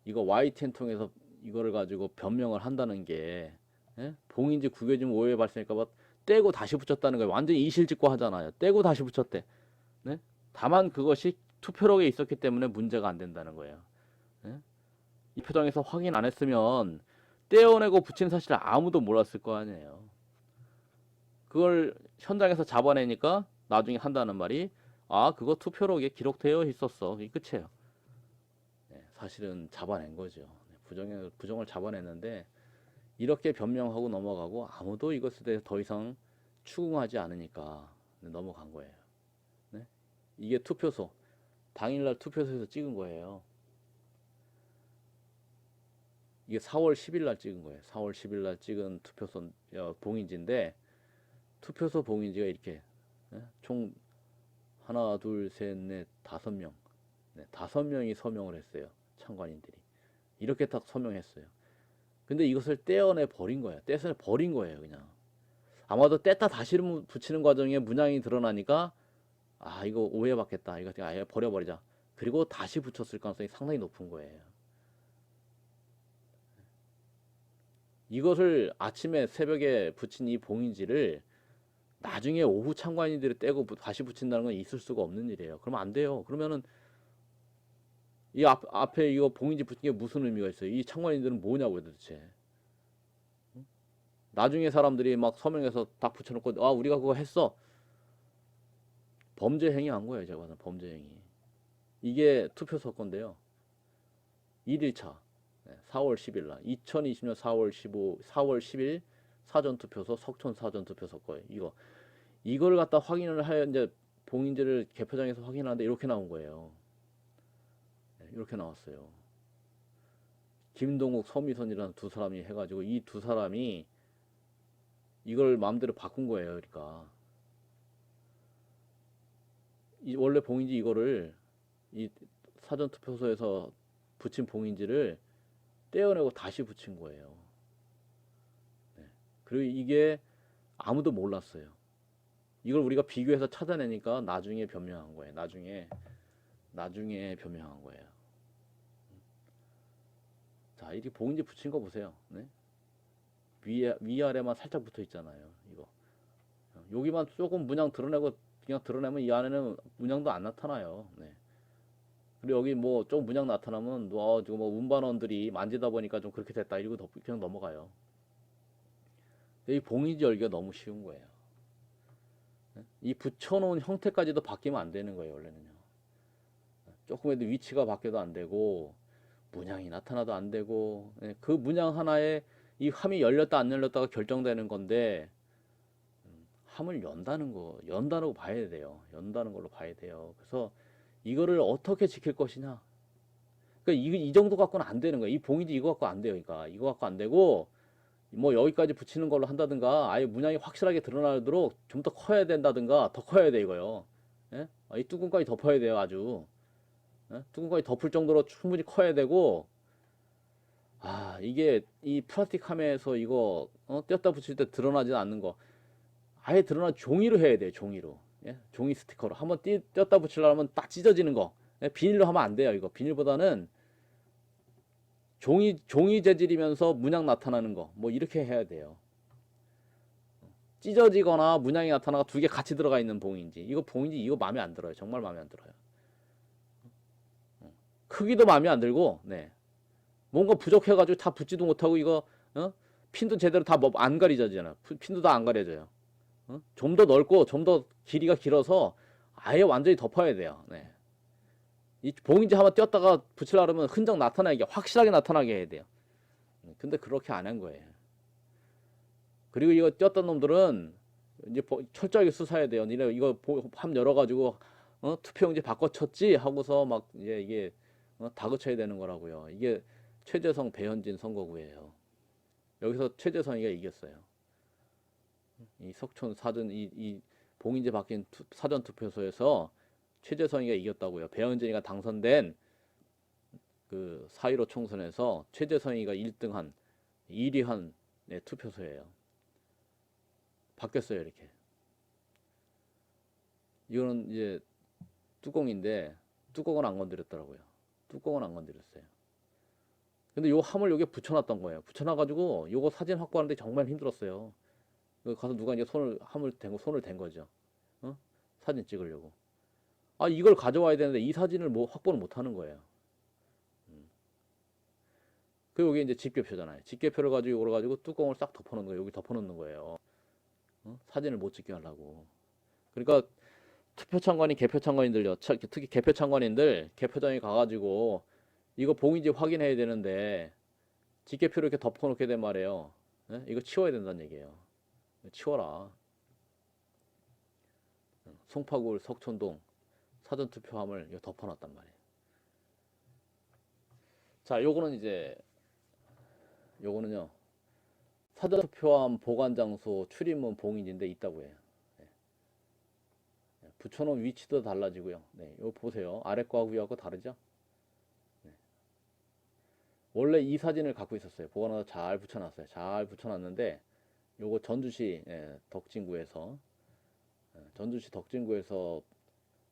이거 YTN 통해서 이거를 가지고 변명을 한다는 게, 봉인지 구겨지면 오해 발생할까봐 떼고 다시 붙였다는 거예요. 완전히 이실직고 하잖아요. 떼고 다시 붙였대. 다만 그것이 투표록에 있었기 때문에 문제가 안 된다는 거예요. 이 표정에서 확인 안 했으면 떼어내고 붙인 사실을 아무도 몰랐을 거 아니에요. 그걸 현장에서 잡아내니까 나중에 한다는 말이 그거 투표록에 기록되어 있었어. 이 끝이에요. 사실은 잡아낸 거죠. 부정을 잡아냈는데 이렇게 변명하고 넘어가고 아무도 이것에 대해 더 이상 추궁하지 않으니까 넘어간 거예요. 이게 투표소, 당일날 투표소에서 찍은 거예요. 이게 4월 10일 날 찍은 거예요. 4월 10일 날 찍은 투표소 봉인지인데 투표소 봉인지가 이렇게 총 하나, 둘, 셋, 넷, 5명. 5명이 서명을 했어요. 참관인들이. 이렇게 딱 서명했어요. 근데 이것을 떼어내 버린 거예요. 떼서 버린 거예요, 그냥. 아마도 뗐다 다시 붙이는 과정에 문양이 드러나니까 아, 이거 오해받겠다. 이거 그냥 아예 버려버리자. 그리고 다시 붙였을 가능성이 상당히 높은 거예요. 이것을 아침에 새벽에 붙인 이 봉인지를 나중에 오후 참관인들이 떼고 다시 붙인다는 건 있을 수가 없는 일이에요. 그러면 안 돼요. 그러면은 이 앞에 이거 봉인지 붙인 게 무슨 의미가 있어요? 이 참관인들은 뭐냐고요, 도대체. 나중에 사람들이 막 서명해서 딱 붙여놓고 아, 우리가 그거 했어. 범죄 행위 한 거예요, 제가 봐서 범죄 행위. 이게 투표소 건데요. 1일차 4월 10일 날 2020년 4월 10일 사전투표소 석촌 사전투표소 거예요. 이걸 갖다 확인을 하여 이제 봉인지를 개표장에서 확인하는데 이렇게 나온 거예요. 이렇게 나왔어요. 김동욱, 서미선이라는 두 사람이 해가지고 이 두 사람이 이걸 마음대로 바꾼 거예요. 그러니까 원래 봉인지 이거를 이 사전투표소에서 붙인 봉인지를 떼어내고 다시 붙인 거예요. 그리고 이게 아무도 몰랐어요. 이걸 우리가 비교해서 찾아내니까 나중에 변명한 거예요. 나중에 변명한 거예요. 자, 이렇게 봉인지 붙인 거 보세요. 네? 위아래만 살짝 붙어 있잖아요. 이거. 여기만 조금 문양 드러내고 그냥 드러내면 이 안에는 문양도 안 나타나요. 네. 그리고 여기 뭐 좀 문양 나타나면 지금 뭐 운반원들이 만지다 보니까 좀 그렇게 됐다 이러고 그냥 넘어가요. 이 봉인지 열기가 너무 쉬운 거예요. 이 붙여놓은 형태까지도 바뀌면 안 되는 거예요, 원래는요. 조금에도 위치가 바뀌어도 안 되고 문양이 나타나도 안 되고 그 문양 하나에 이 함이 열렸다 안 열렸다가 결정되는 건데 함을 연다고 봐야 돼요. 연다는 걸로 봐야 돼요. 그래서 이거를 어떻게 지킬 것이냐. 그러니까 이 정도 갖고는 안 되는 거예요. 이 봉인지 이거 갖고 안 돼요. 그러니까 이거 갖고 안 되고 뭐 여기까지 붙이는 걸로 한다든가 아예 문양이 확실하게 드러나도록 좀 더 커야 된다든가 더 커야 돼 이거요. 예? 이 뚜껑까지 덮어야 돼요. 아주. 예? 뚜껑까지 덮을 정도로 충분히 커야 되고 이게 이 플라스틱 함에서 이거 떼었다 붙일 때 드러나지 않는 거 아예 드러난 종이로 해야 돼요. 종이로. 예? 종이 스티커로 한번 떼었다 붙이려면 딱 찢어지는 거. 예? 비닐로 하면 안 돼요. 이거 비닐보다는 종이 재질이면서 문양 나타나는 거 뭐 이렇게 해야 돼요. 찢어지거나 문양이 나타나가 두 개 같이 들어가 있는 봉인지 이거 마음에 안 들어요. 정말 마음에 안 들어요. 크기도 마음에 안 들고 뭔가 부족해가지고 다 붙지도 못하고 이거 핀도 제대로 다 안 가리져지잖아. 핀도 다 안 가려져요. 좀 더 넓고 좀 더 길이가 길어서 아예 완전히 덮어야 돼요. 이 봉인지 한번 띄었다가 붙이려고 하면 흔적 나타나게 확실하게 나타나게 해야 돼요. 근데 그렇게 안 한 거예요. 그리고 이거 띄었던 놈들은 이제 철저하게 수사해야 돼요. 니네 이거 함 열어가지고 투표용지 바꿔쳤지 하고서 막 이게 다그쳐야 되는 거라고요. 이게 최재성 배현진 선거구예요. 여기서 최재성이가 이겼어요. 이 석촌 사전 이 봉인지 바뀐 사전 투표소에서 최재성이가 이겼다고요. 배현진이가 당선된 그 4.15 총선에서 최재성이가 1등한 1위한 투표소예요. 바뀌었어요, 이렇게. 이거는 이제 뚜껑인데 뚜껑은 안 건드렸더라고요. 뚜껑은 안 건드렸어요. 근데 요 함을 여기에 붙여놨던 거예요. 붙여놔가지고 요거 사진 확보하는데 정말 힘들었어요. 가서 누가 이제 손을 댄 거죠. 사진 찍으려고. 이걸 가져와야 되는데 이 사진을 뭐 확보를 못 하는 거예요. 그리고 여기 이제 집게표잖아요. 집게표를 가지고 이걸 가지고 뚜껑을 싹 덮어놓는 거예요. 여기 덮어놓는 거예요. 사진을 못 찍게 하려고. 그러니까 투표창관인 개표창관인들요. 특히 개표창관인들 개표장에 가가지고 이거 봉인지 확인해야 되는데 집게표를 이렇게 덮어놓게 된 말이에요. 이거 치워야 된다는 얘기예요. 치워라. 송파구 석촌동 사전투표함을 이거 덮어놨단 말이에요. 자, 요거는요. 사전투표함 보관장소 출입문 봉인지인데 있다고 해요. 붙여놓은 위치도 달라지고요. 네, 이거 보세요. 아래 거하고 위하고 다르죠? 네. 원래 이 사진을 갖고 있었어요. 보관하다 잘 붙여놨어요. 잘 붙여놨는데 요거 전주시 덕진구에서 전주시 덕진구에서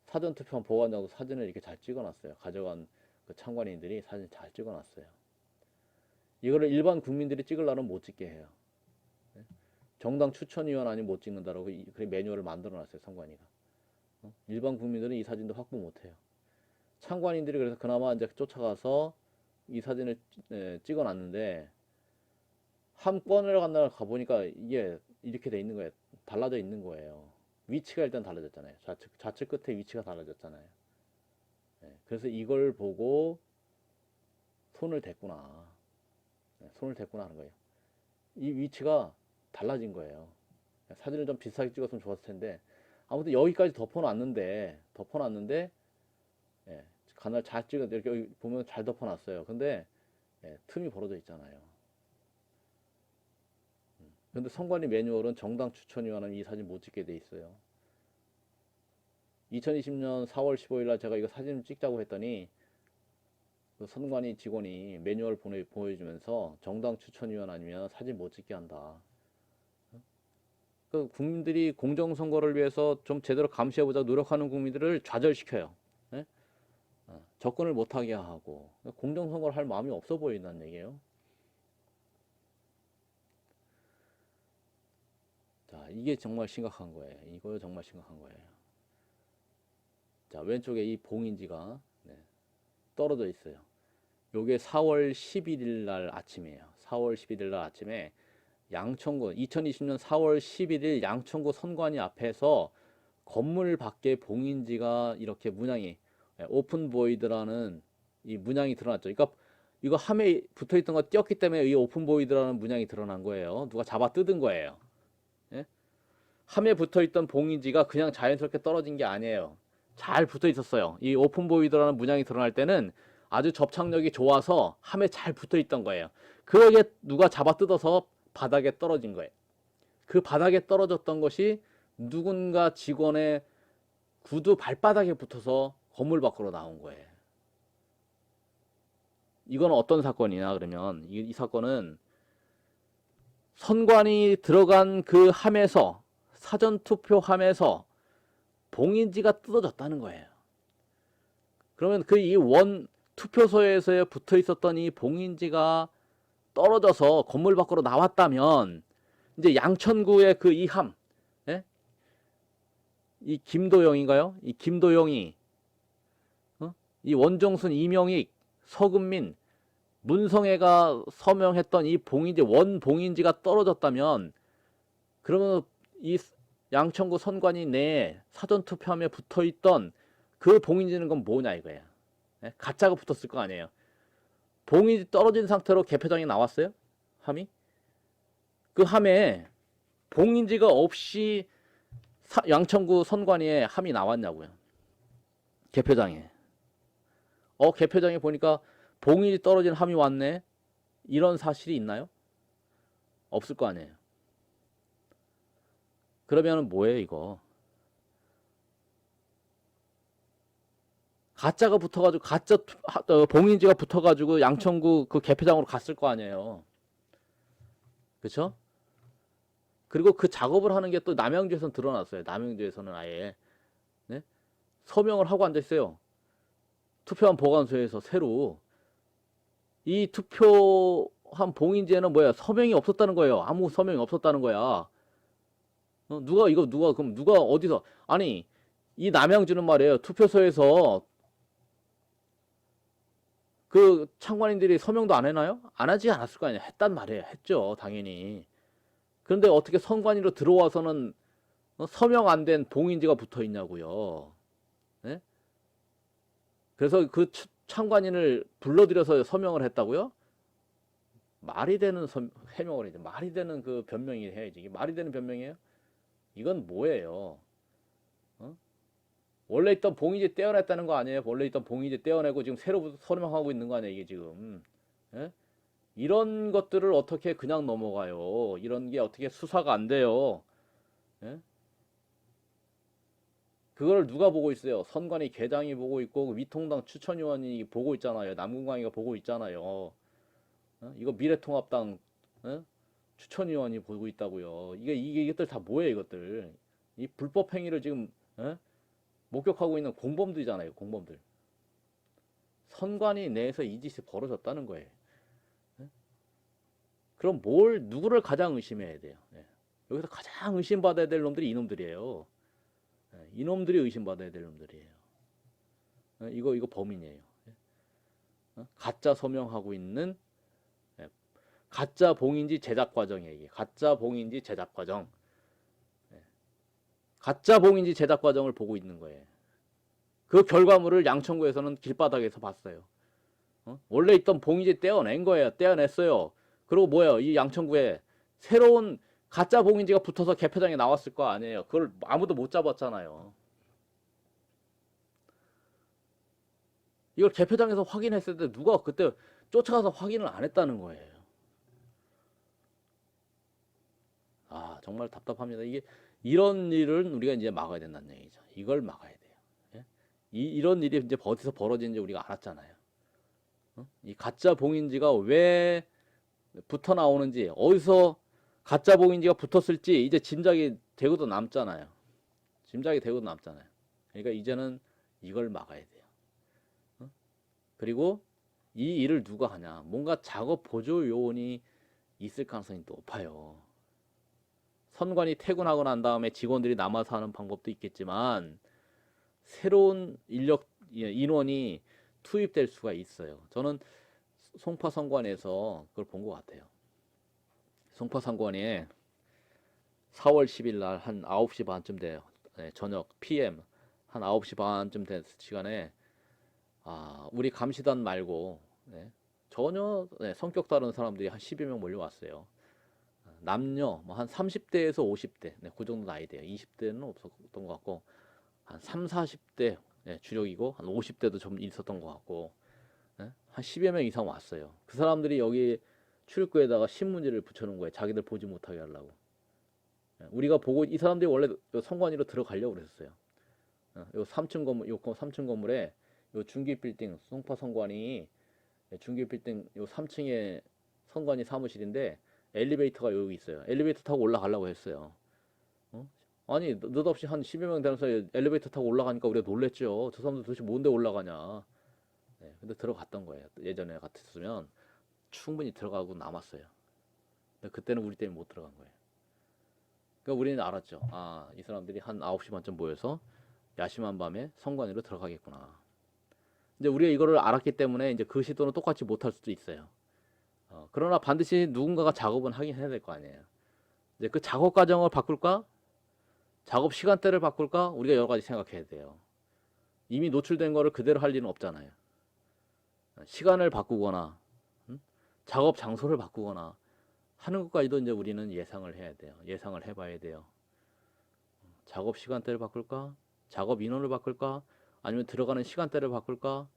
사전투표한 보관장도 사진을 이렇게 잘 찍어놨어요. 가져간 그 참관인들이 사진 잘 찍어놨어요. 이거를 일반 국민들이 찍으려면 못 찍게 해요. 정당 추천위원 아니면 못 찍는다라고 그 매뉴얼을 만들어놨어요. 선관위가. 일반 국민들은 이 사진도 확보 못해요. 참관인들이 그래서 그나마 이제 쫓아가서 이 사진을 찍어놨는데 한 건을 가보니까 이게 이렇게 돼 있는 거예요. 달라져 있는 거예요. 위치가 일단 달라졌잖아요. 좌측 끝에 위치가 달라졌잖아요. 그래서 이걸 보고 손을 댔구나. 손을 댔구나 하는 거예요. 이 위치가 달라진 거예요. 사진을 좀 비슷하게 찍었으면 좋았을 텐데 아무튼 여기까지 덮어놨는데 간을 잘 찍어 이렇게 보면 잘 덮어놨어요. 근데 틈이 벌어져 있잖아요. 근데 선관위 매뉴얼은 정당 추천위원은 이 사진 못 찍게 돼 있어요. 2020년 4월 15일 날 제가 이거 사진을 찍자고 했더니 그 선관위 직원이 매뉴얼 보여주면서 정당 추천위원 아니면 사진 못 찍게 한다. 그 국민들이 공정선거를 위해서 좀 제대로 감시해보자 노력하는 국민들을 좌절시켜요. 네? 접근을 못하게 하고 공정선거를 할 마음이 없어 보인다는 얘기예요. 자, 이게 정말 심각한 거예요. 이거 정말 심각한 거예요. 자, 왼쪽에 이 봉인지가 떨어져 있어요. 요게 4월 11일 날 아침이에요. 4월 11일 날 아침에 양천구 2020년 4월 11일 양천구 선관위 앞에서 건물 밖에 봉인지가 이렇게 문양이 오픈 보이드라는 이 문양이 드러났죠. 그러니까 이거 함에 붙어있던 거 띄었기 때문에 이 오픈 보이드라는 문양이 드러난 거예요. 누가 잡아 뜯은 거예요. 예? 함에 붙어있던 봉인지가 그냥 자연스럽게 떨어진 게 아니에요. 잘 붙어 있었어요. 이 오픈 보이드라는 문양이 드러날 때는 아주 접착력이 좋아서 함에 잘 붙어 있던 거예요. 그러게 누가 잡아 뜯어서 바닥에 떨어진 거예요. 그 바닥에 떨어졌던 것이 누군가 직원의 구두 발바닥에 붙어서 건물 밖으로 나온 거예요. 이건 어떤 사건이냐 그러면 이 사건은 선관위 들어간 그 함에서 사전투표함에서 봉인지가 뜯어졌다는 거예요. 그러면 그 이 원 투표소에서 붙어 있었던 이 봉인지가 떨어져서 건물 밖으로 나왔다면 이제 양천구의 그 이 함, 이 김도영인가요? 이 김도영이 이 원정순, 이명익, 서금민, 문성애가 서명했던 이 봉인지 원 봉인지가 떨어졌다면 그러면 이 양천구 선관위 내에 사전투표함에 붙어있던 그 봉인지는 건 뭐냐 이거예요. 가짜가 붙었을 거 아니에요. 봉인지 떨어진 상태로 개표장에 나왔어요? 함이? 그 함에 봉인지가 없이 양천구 선관위에 함이 나왔냐고요. 개표장에. 개표장에 보니까 봉인지 떨어진 함이 왔네. 이런 사실이 있나요? 없을 거 아니에요. 그러면은 뭐예요 이거? 가짜가 붙어가지고 가짜 봉인지가 붙어가지고 양천구 그 개표장으로 갔을 거 아니에요. 그쵸? 그리고 그 작업을 하는 게 또 남양주에서는 드러났어요. 남양주에서는 아예 서명을 하고 앉아있어요. 투표함 보관소에서 새로 이 투표함 봉인지에는 뭐야 서명이 없었다는 거예요. 아무 서명이 없었다는 거야. 그럼 누가 어디서 아니 이 남양주는 말이에요. 투표소에서 그 참관인들이 서명도 안 해놔요? 안 하지 않았을 거 아니에요. 했단 말이에요. 했죠. 당연히. 그런데 어떻게 선관위로 들어와서는 서명 안 된 봉인지가 붙어 있냐고요. 네? 그래서 그 참관인을 불러들여서 서명을 했다고요? 말이 되는 해명을 해야지. 말이 되는 그 변명이 해야지. 이게 말이 되는 변명이에요? 이건 뭐예요? 원래 있던 봉인지 떼어냈다는 거 아니에요? 원래 있던 봉인지 떼어내고 지금 새로 서명하고 있는 거 아니에요? 이게 지금. 예? 이런 것들을 어떻게 그냥 넘어가요? 이런 게 어떻게 수사가 안 돼요? 예? 그걸 누가 보고 있어요? 선관위 계장이 보고 있고 위통당 추천위원이 보고 있잖아요. 남궁광이가 보고 있잖아요. 이거 미래통합당 추천위원이 보고 있다고요. 이것들 다 뭐예요, 이것들? 이 불법 행위를 지금 목격하고 있는 공범들이잖아요, 공범들. 선관위 내에서 이 짓이 벌어졌다는 거예요. 그럼 누구를 가장 의심해야 돼요? 여기서 가장 의심받아야 될 놈들이 이놈들이에요. 이놈들이 의심받아야 될 놈들이에요. 이거 범인이에요. 가짜 서명하고 있는 가짜 봉인지 제작 과정이에요. 이게 가짜 봉인지 제작 과정. 가짜 봉인지 제작 과정을 보고 있는 거예요. 그 결과물을 양천구에서는 길바닥에서 봤어요. 원래 있던 봉인지 떼어낸 거예요. 떼어냈어요. 그리고 뭐예요? 이 양천구에 새로운 가짜 봉인지가 붙어서 개표장에 나왔을 거 아니에요. 그걸 아무도 못 잡았잖아요. 이걸 개표장에서 확인했을 때 누가 그때 쫓아가서 확인을 안 했다는 거예요. 아, 정말 답답합니다. 이런 일은 우리가 이제 막아야 된다는 얘기죠. 이걸 막아야 돼요. 이런 일이 이제 어디서 벌어지는지 우리가 알았잖아요. 이 가짜 봉인지가 왜 붙어 나오는지, 어디서 가짜 봉인지가 붙었을지 이제 짐작이 되고도 남잖아요. 짐작이 되고도 남잖아요. 그러니까 이제는 이걸 막아야 돼요. 그리고 이 일을 누가 하냐? 뭔가 작업 보조 요원이 있을 가능성이 높아요. 선관위 퇴근하고 난 다음에 직원들이 남아서 하는 방법도 있겠지만 새로운 인원이 투입될 수가 있어요. 저는 송파 선관위에서 그걸 본 것 같아요. 송파 선관위에 4월 10일 날 한 9시 반쯤 돼요. 저녁 PM 한 9시 반쯤 된 시간에 우리 감시단 말고 전혀 성격 다른 사람들이 한 10여 명 몰려왔어요. 남녀 뭐 한 30대에서 50대 그 정도 나이대요. 20대는 없었던 것 같고 한 3, 40대 주력이고 한 50대도 좀 있었던 것 같고 한 10여 명 이상 왔어요. 그 사람들이 여기 출입구에다가 신문지를 붙여놓은 거예요. 자기들 보지 못하게 하려고. 우리가 보고 이 사람들이 원래 선관위로 들어가려고 그랬어요. 요 3층 건물, 요 3층 건물에 요 중기 빌딩 송파 선관위 중기 빌딩 요 3층에 선관위 사무실인데 엘리베이터가 여기 있어요. 엘리베이터 타고 올라가려고 했어요. 아니 느닷없이 한 10여 명 되면서 엘리베이터 타고 올라가니까 우리가 놀랬죠. 저 사람들 도대체 뭔데 올라가냐. 근데 들어갔던 거예요. 예전에 같았으면 충분히 들어가고 남았어요. 근데 그때는 우리 때문에 못 들어간 거예요. 그러니까 우리는 알았죠. 이 사람들이 한 9시 반쯤 모여서 야심한 밤에 선관위로 들어가겠구나. 이제 우리가 이거를 알았기 때문에 이제 그 시도는 똑같이 못할 수도 있어요. 그러나 반드시 누군가가 작업은 하긴 해야 될 거 아니에요. 이제 그 작업 과정을 바꿀까? 작업 시간대를 바꿀까? 우리가 여러 가지 생각해야 돼요. 이미 노출된 거를 그대로 할 일은 없잖아요. 시간을 바꾸거나 작업 장소를 바꾸거나 하는 것까지도 이제 우리는 예상을 해야 돼요. 예상을 해봐야 돼요. 작업 시간대를 바꿀까? 작업 인원을 바꿀까? 아니면 들어가는 시간대를 바꿀까?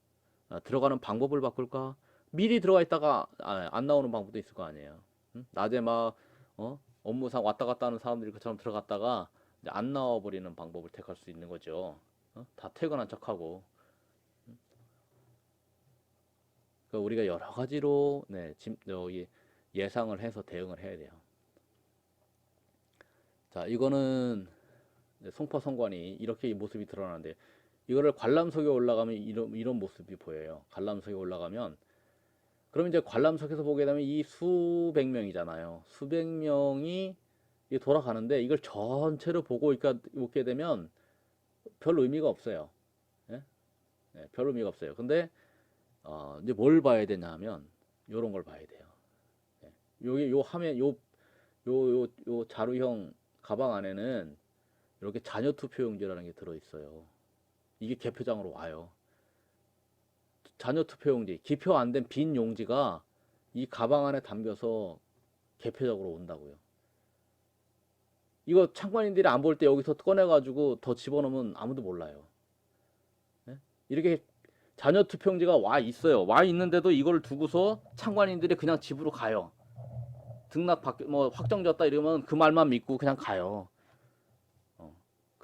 들어가는 방법을 바꿀까? 미리 들어가 있다가 안 나오는 방법도 있을 거 아니에요. 낮에 막 업무상 왔다 갔다 하는 사람들이 그처럼 들어갔다가 이제 안 나와 버리는 방법을 택할 수 있는 거죠. 다 퇴근한 척하고. 그러니까 우리가 여러 가지로 여기 예상을 해서 대응을 해야 돼요. 자, 이거는 송파 선관위 이렇게 모습이 드러나는데 이거를 관람석에 올라가면 이런 모습이 보여요. 관람석에 올라가면 그럼 이제 관람석에서 보게 되면 이 수백 명이잖아요. 수백 명이 돌아가는데 이걸 전체로 보고 있게 되면 별 의미가 없어요. 별 의미가 없어요. 근데 이제 뭘 봐야 되냐 하면 요런 걸 봐야 돼요. 여기 요 화면 요 자루형 가방 안에는 이렇게 자녀 투표용지라는 게 들어 있어요. 이게 개표장으로 와요. 자녀 투표용지, 기표 안 된 빈 용지가 이 가방 안에 담겨서 개표장으로 온다고요. 이거 참관인들이 안 볼 때 여기서 꺼내가지고 더 집어넣으면 아무도 몰라요. 이렇게 자녀 투표용지가 와 있어요. 와 있는데도 이걸 두고서 참관인들이 그냥 집으로 가요. 등락 확정졌다 이러면 그 말만 믿고 그냥 가요.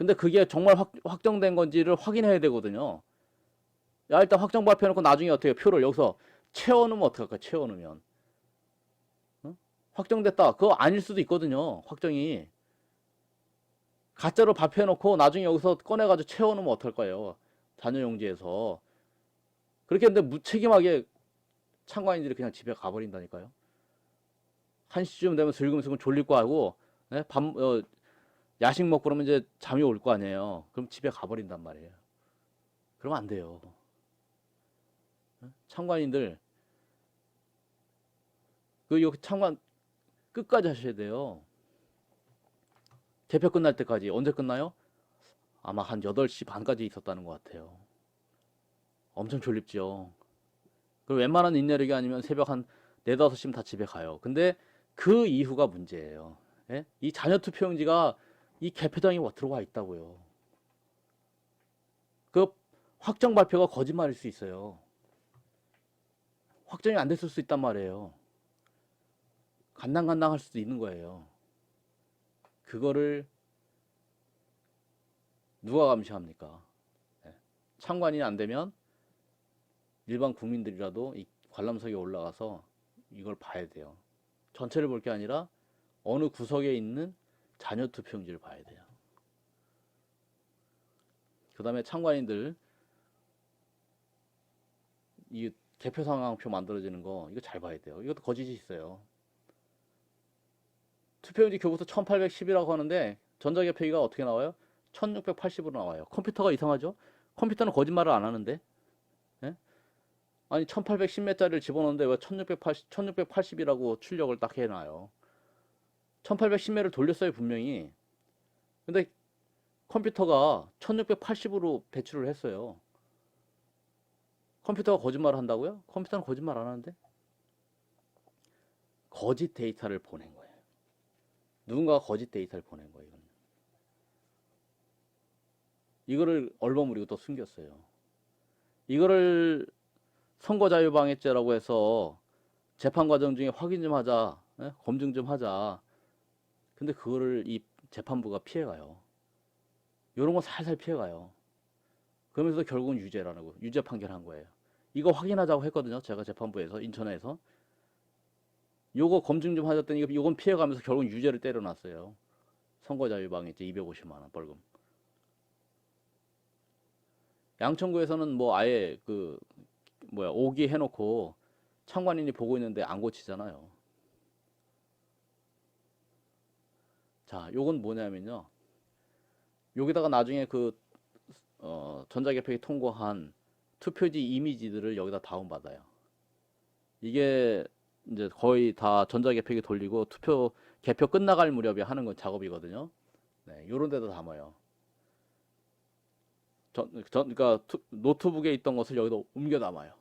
근데 그게 정말 확정된 건지를 확인해야 되거든요. 야, 일단 확정 발표해놓고 나중에 어떻게 표를 여기서 채워놓으면 어떡할까? 채워놓으면 어? 확정됐다. 그거 아닐 수도 있거든요. 확정이 가짜로 발표해놓고 나중에 여기서 꺼내가지고 채워놓으면 어떨 거예요? 자녀용지에서. 그렇게 했는데 무책임하게 참관인들이 그냥 집에 가버린다니까요. 1시쯤 되면 슬금슬금 졸릴 거 하고, 네? 야식 먹고 그러면 이제 잠이 올 거 아니에요. 그럼 집에 가버린단 말이에요. 그러면 안 돼요. 참관인들, 참관 끝까지 하셔야 돼요. 개표 끝날 때까지. 언제 끝나요? 아마 한 8시 반까지 있었다는 것 같아요. 엄청 졸립죠. 그 웬만한 인내력이 아니면 새벽 한 4, 5시면 다 집에 가요. 근데 그 이후가 문제예요. 예? 이 자녀 투표용지가 이 개표장에 들어와 있다고요. 그 확정 발표가 거짓말일 수 있어요. 확정이 안 됐을 수 있단 말이에요. 간당간당할 수도 있는 거예요. 그거를 누가 감시합니까? 예. 참관이 안 되면 일반 국민들이라도 이 관람석에 올라가서 이걸 봐야 돼요. 전체를 볼 게 아니라 어느 구석에 있는 자녀 투표용지를 봐야 돼요. 그 다음에 참관인들 이 개표 상황표 만들어지는 거 이거 잘 봐야 돼요. 이것도 거짓이 있어요. 투표용지 교부서 1810이라고 하는데 전자개표기가 어떻게 나와요? 1680으로 나와요. 컴퓨터가 이상하죠? 컴퓨터는 거짓말을 안 하는데. 예? 아니 1810몇짜리를 집어넣는데 왜 1680이라고 출력을 딱 해놔요. 1810몇을 돌렸어요 분명히. 근데 컴퓨터가 1680으로 배출을 했어요. 컴퓨터가 거짓말을 한다고요? 컴퓨터는 거짓말 안 하는데? 거짓 데이터를 보낸 거예요. 누군가가 거짓 데이터를 보낸 거예요. 이거를 얼버무리고 또 숨겼어요. 이거를 선거자유방해죄라고 해서 재판 과정 중에 확인 좀 하자, 검증 좀 하자. 근데 그거를 이 재판부가 피해가요. 이런 거 살살 피해가요. 그러면서 결국은 유죄라는 거, 유죄 판결한 거예요. 이거 확인하자고 했거든요. 제가 재판부에서 인천에서 요거 검증 좀 하셨더니 이건 피해가면서 결국은 유죄를 때려놨어요. 선거자유방해죄 250만 원 벌금. 양천구에서는 뭐 아예 오기 해놓고 참관인이 보고 있는데 안 고치잖아요. 자, 요건 뭐냐면요. 여기다가 나중에 전자개표기 통과한 투표지 이미지들을 여기다 다운받아요. 이게 이제 거의 다 전자개표기 돌리고 개표 끝나갈 무렵에 하는 건 작업이거든요. 네, 요런 데다 담아요. 그러니까 노트북에 있던 것을 여기다 옮겨 담아요.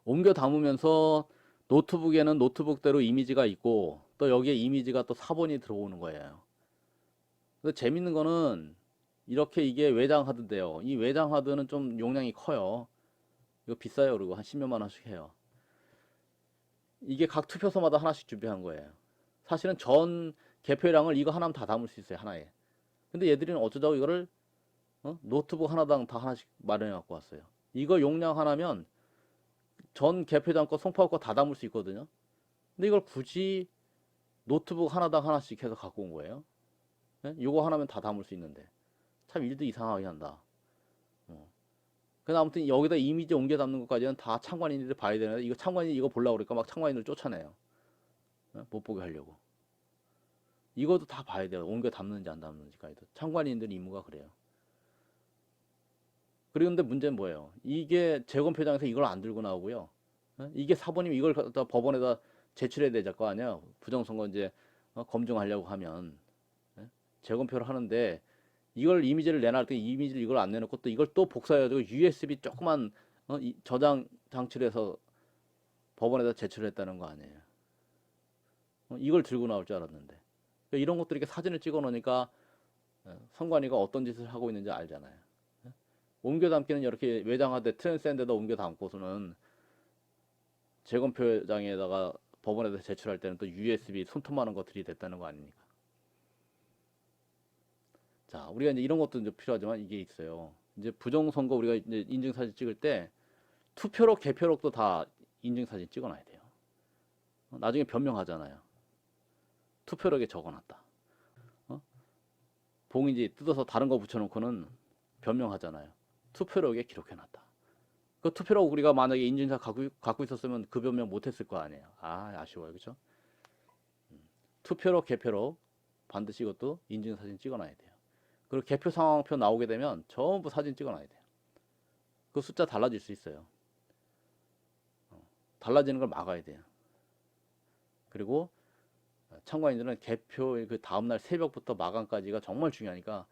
옮겨 담으면서 노트북에는 노트북대로 이미지가 있고 또 여기에 이미지가 또 사본이 들어오는 거예요. 근데 재밌는 거는 이렇게 이게 외장 하드인데요. 이 외장 하드는 좀 용량이 커요. 이거 비싸요. 그리고 한 10몇만 원씩 해요. 이게 각 투표소마다 하나씩 준비한 거예요. 사실은 전 개표량을 이거 하나면 다 담을 수 있어요. 하나에. 근데 얘들은 어쩌자고 이거를 노트북 하나당 다 하나씩 마련해 갖고 왔어요. 이거 용량 하나면 전 개표장 거 송파 거 다 담을 수 있거든요. 근데 이걸 굳이 노트북 하나당 하나씩 해서 갖고 온 거예요. 예? 이거 하나면 다 담을 수 있는데 참 일도 이상하게 한다. 그래서 아무튼 여기다 이미지 옮겨 담는 것까지는 다 참관인들이 봐야 되는데 이거 참관인이 이거 보려고 그러니까 막 참관인들 쫓아내요. 못 보게 하려고. 이것도 다 봐야 돼요. 옮겨 담는지 안 담는지까지도. 참관인들 임무가 그래요. 그런데 문제는 뭐예요? 이게 재검표장에서 이걸 안 들고 나오고요. 이게 사본이면 이걸 갖다 법원에다 제출해야 될 거 아니야. 부정선거 이제 검증하려고 하면 재검표를 하는데 이걸 이미지를 내놔 때 이미지를 이걸 안 내놓고 또 이걸 또 복사해가지고 USB 조그만 저장 장치를 해서 법원에다 제출했다는 거 아니에요. 이걸 들고 나올 줄 알았는데 그러니까 이런 것들 이렇게 사진을 찍어 놓으니까 선관위가 어떤 짓을 하고 있는지 알잖아요. 옮겨 담기는 이렇게 외장하되 트랜스젠더에다 옮겨 담고서는 재검표장에다가 법원에다 제출할 때는 또 USB 손톱만한 것들이 됐다는 거 아닙니까? 자, 우리가 이제 이런 것도 이제 필요하지만 이게 있어요. 이제 부정선거 우리가 이제 인증사진 찍을 때 투표록, 개표록도 다 인증사진 찍어놔야 돼요. 나중에 변명하잖아요. 투표록에 적어놨다. 어? 봉인지 뜯어서 다른 거 붙여놓고는 변명하잖아요. 투표록에 기록해놨다. 그 투표록 우리가 만약에 인증사 갖고 있었으면 그 변명 못했을 거 아니에요. 아, 아쉬워요. 그죠? 투표록, 개표록 반드시 이것도 인증사진 찍어놔야 돼요. 그리고 개표 상황표 나오게 되면 전부 사진 찍어놔야 돼요. 그 숫자 달라질 수 있어요. 달라지는 걸 막아야 돼요. 그리고 참관인들은 개표 그 다음날 새벽부터 마감까지가 정말 중요하니까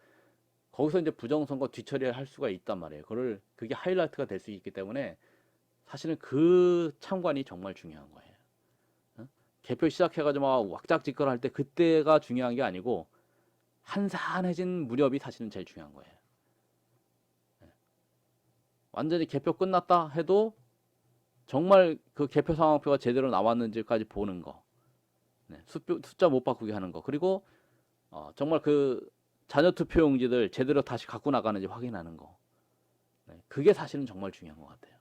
거기서 이제 부정선거 뒤처리를 할 수가 있단 말이에요. 그게 하이라이트가 될 수 있기 때문에 사실은 그 참관이 정말 중요한 거예요. 개표 시작해가지고 막 왁작지껄 할 때 그때가 중요한 게 아니고 한산해진 무렵이 사실은 제일 중요한 거예요. 완전히 개표 끝났다 해도 정말 그 개표 상황표가 제대로 나왔는지까지 보는 거, 숫자 못 바꾸게 하는 거, 그리고 정말 그 자녀 투표용지들 제대로 다시 갖고 나가는지 확인하는 거, 그게 사실은 정말 중요한 것 같아요.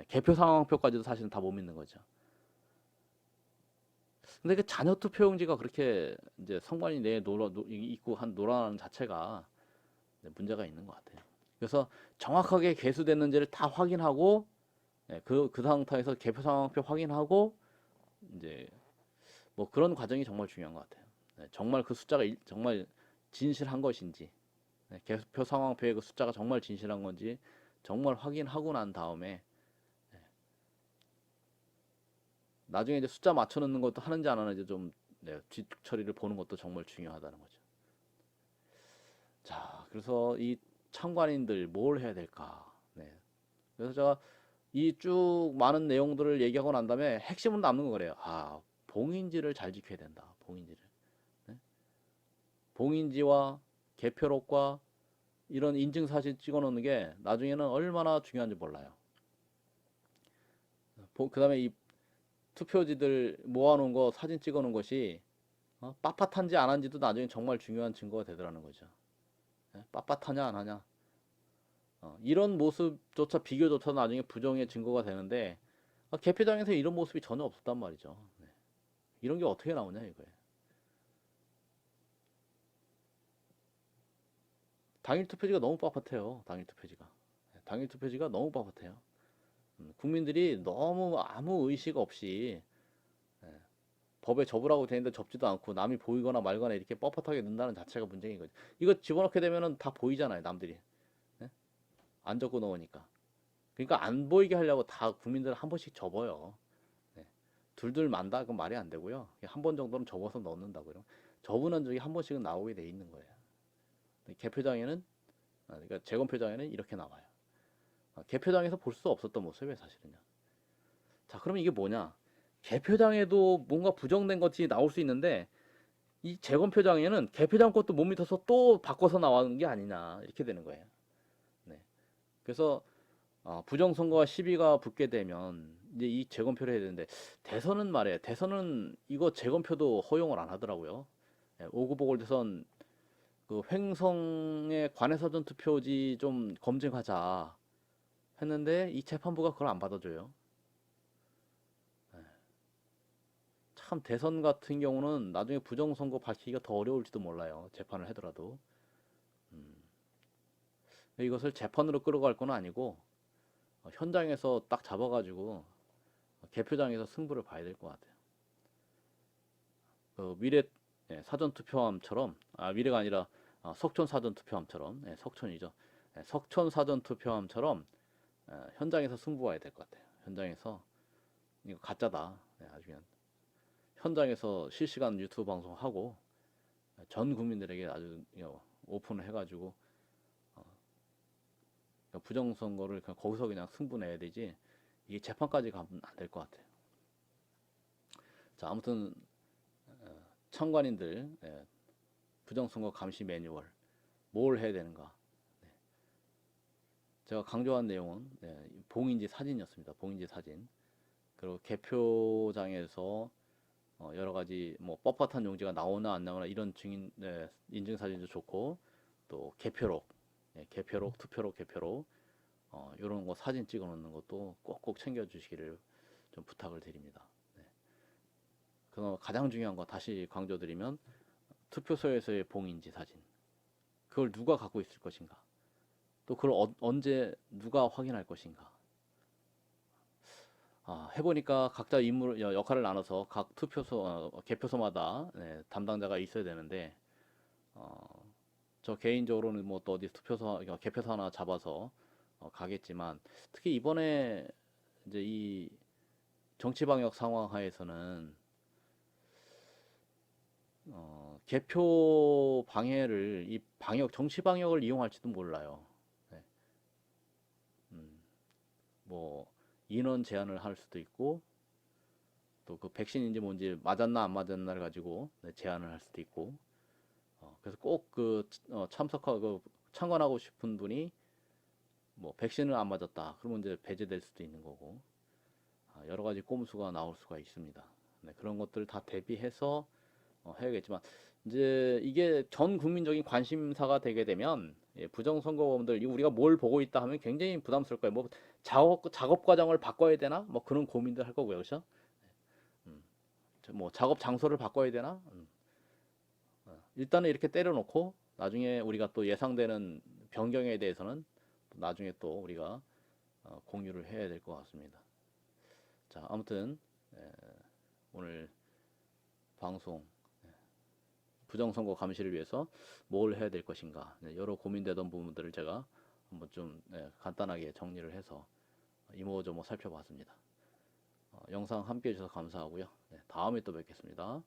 개표 상황표까지도 사실은 다 못 믿는 거죠. 근데 그 자녀 투표용지가 그렇게 이제 선관위 내에 있고 한 노라는 자체가 문제가 있는 것 같아요. 그래서 정확하게 개수됐는지를 다 확인하고 그 상태에서 개표 상황표 확인하고 이제 뭐 그런 과정이 정말 중요한 것 같아요. 정말 그 숫자가 정말 진실한 것인지, 개표 상황표의 그 숫자가 정말 진실한 건지 정말 확인하고 난 다음에 나중에 이제 숫자 맞춰 넣는 것도 하는지 안 하는지 좀 뒤 처리를 보는 것도 정말 중요하다는 거죠. 자, 그래서 이 참관인들 뭘 해야 될까? 그래서 제가 이 쭉 많은 내용들을 얘기하고 난 다음에 핵심은 남는 거 그래요. 아, 봉인지를 잘 지켜야 된다. 봉인지를. 봉인지와 개표록과 이런 인증사진 찍어 놓는 게 나중에는 얼마나 중요한지 몰라요. 그 다음에 이 투표지들 모아놓은 거 사진 찍어 놓은 것이 빳빳한지 안 한지도 나중에 정말 중요한 증거가 되더라는 거죠. 빳빳하냐 안 하냐. 이런 모습조차 비교조차 나중에 부정의 증거가 되는데 개표장에서 이런 모습이 전혀 없었단 말이죠. 이런 게 어떻게 나오냐 이거예요. 당일 투표지가 너무 빳빳해요. 당일 투표지가 너무 빳빳해요. 국민들이 너무 아무 의식 없이 법에 접으라고 되는데 접지도 않고 남이 보이거나 말거나 이렇게 뻣뻣하게 넣는다는 자체가 문제인 거죠. 이거 집어넣게 되면은 다 보이잖아요, 남들이. 안 적고 넣으니까. 그러니까 안 보이게 하려고 다 국민들 한 번씩 접어요. 둘둘 만다 그건 말이 안 되고요. 한 번 정도는 접어서 넣는다고요. 접은 적이 한 번씩은 나오게 돼 있는 거예요. 개표장에는 그러니까 재검표장에는 이렇게 나와요. 개표장에서 볼 수 없었던 모습이에요, 사실은요. 자, 그러면 이게 뭐냐? 개표장에도 뭔가 부정된 것이 나올 수 있는데 이 재검표장에는 개표장 것도 못 믿어서 또 바꿔서 나오는 게 아니냐 이렇게 되는 거예요. 그래서 부정선거와 시비가 붙게 되면 이제 이 재검표를 해야 되는데 대선은 말이에요. 대선은 이거 재검표도 허용을 안 하더라고요. 5구 보궐대선 그 횡성의 관외사전 투표지 좀 검증하자 했는데 이 재판부가 그걸 안 받아줘요. 참 대선 같은 경우는 나중에 부정선거 밝히기가 더 어려울지도 몰라요. 재판을 하더라도. 이것을 재판으로 끌어갈 건 아니고 현장에서 딱 잡아가지고 개표장에서 승부를 봐야 될 것 같아요. 미래 사전투표함처럼 미래가 아니라 석촌 사전투표함처럼 석촌이죠. 석촌 사전투표함처럼 현장에서 승부 봐야 될 것 같아요. 현장에서 이거 가짜다. 아주 그냥 현장에서 실시간 유튜브 방송하고 전 국민들에게 아주 오픈을 해가지고 부정선거를 그냥 거기서 그냥 승부 내야 되지 이게 재판까지 가면 안 될 것 같아요. 자, 아무튼 참관인들 부정선거 감시 매뉴얼 뭘 해야 되는가. 제가 강조한 내용은 봉인지 사진이었습니다. 봉인지 사진. 그리고 개표장에서 여러 가지 뭐 뻣뻣한 용지가 나오나 안 나오나 이런 인증 사진도 좋고, 또 또 개표록, 개표록, 투표록, 개표록 이런 거 사진 찍어 놓는 것도 꼭꼭 챙겨 주시기를 좀 부탁을 드립니다. 네. 그 가장 중요한 거 다시 강조드리면 투표소에서의 봉인지 사진. 그걸 누가 갖고 있을 것인가? 또 그걸 언제 누가 확인할 것인가? 해보니까 각자 역할을 나눠서 각 투표소, 개표소마다 담당자가 있어야 되는데, 저 개인적으로는 뭐 또 어디 투표소, 개표소 하나 잡아서 가겠지만, 특히 이번에 이제 이 정치 방역 상황 하에서는 개표 방해를 이 정치 방역을 이용할지도 몰라요. 네. 음, 뭐 인원 제한을 할 수도 있고 또 그 백신인지 뭔지 맞았나 안 맞았나를 가지고 제한을 할 수도 있고 그래서 꼭 그 참석하고 참관하고 싶은 분이 뭐 백신을 안 맞았다 그러면 이제 배제될 수도 있는 거고 여러 가지 꼼수가 나올 수가 있습니다. 네, 그런 것들 다 대비해서 해야겠지만 이제 이게 전 국민적인 관심사가 되게 되면 부정선거범들 우리가 뭘 보고 있다 하면 굉장히 부담스러울 거예요. 뭐 작업 과정을 바꿔야 되나? 뭐 그런 고민들 할 거고요, 그렇죠? 음, 뭐 작업 장소를 바꿔야 되나? 일단은 이렇게 때려놓고 나중에 우리가 또 예상되는 변경에 대해서는 나중에 또 우리가 공유를 해야 될 것 같습니다. 자, 아무튼 오늘 방송 부정선거 감시를 위해서 뭘 해야 될 것인가 여러 고민되던 부분들을 제가 한번 좀 간단하게 정리를 해서 이모저모 살펴봤습니다. 영상 함께 해주셔서 감사하고요. 다음에 또 뵙겠습니다.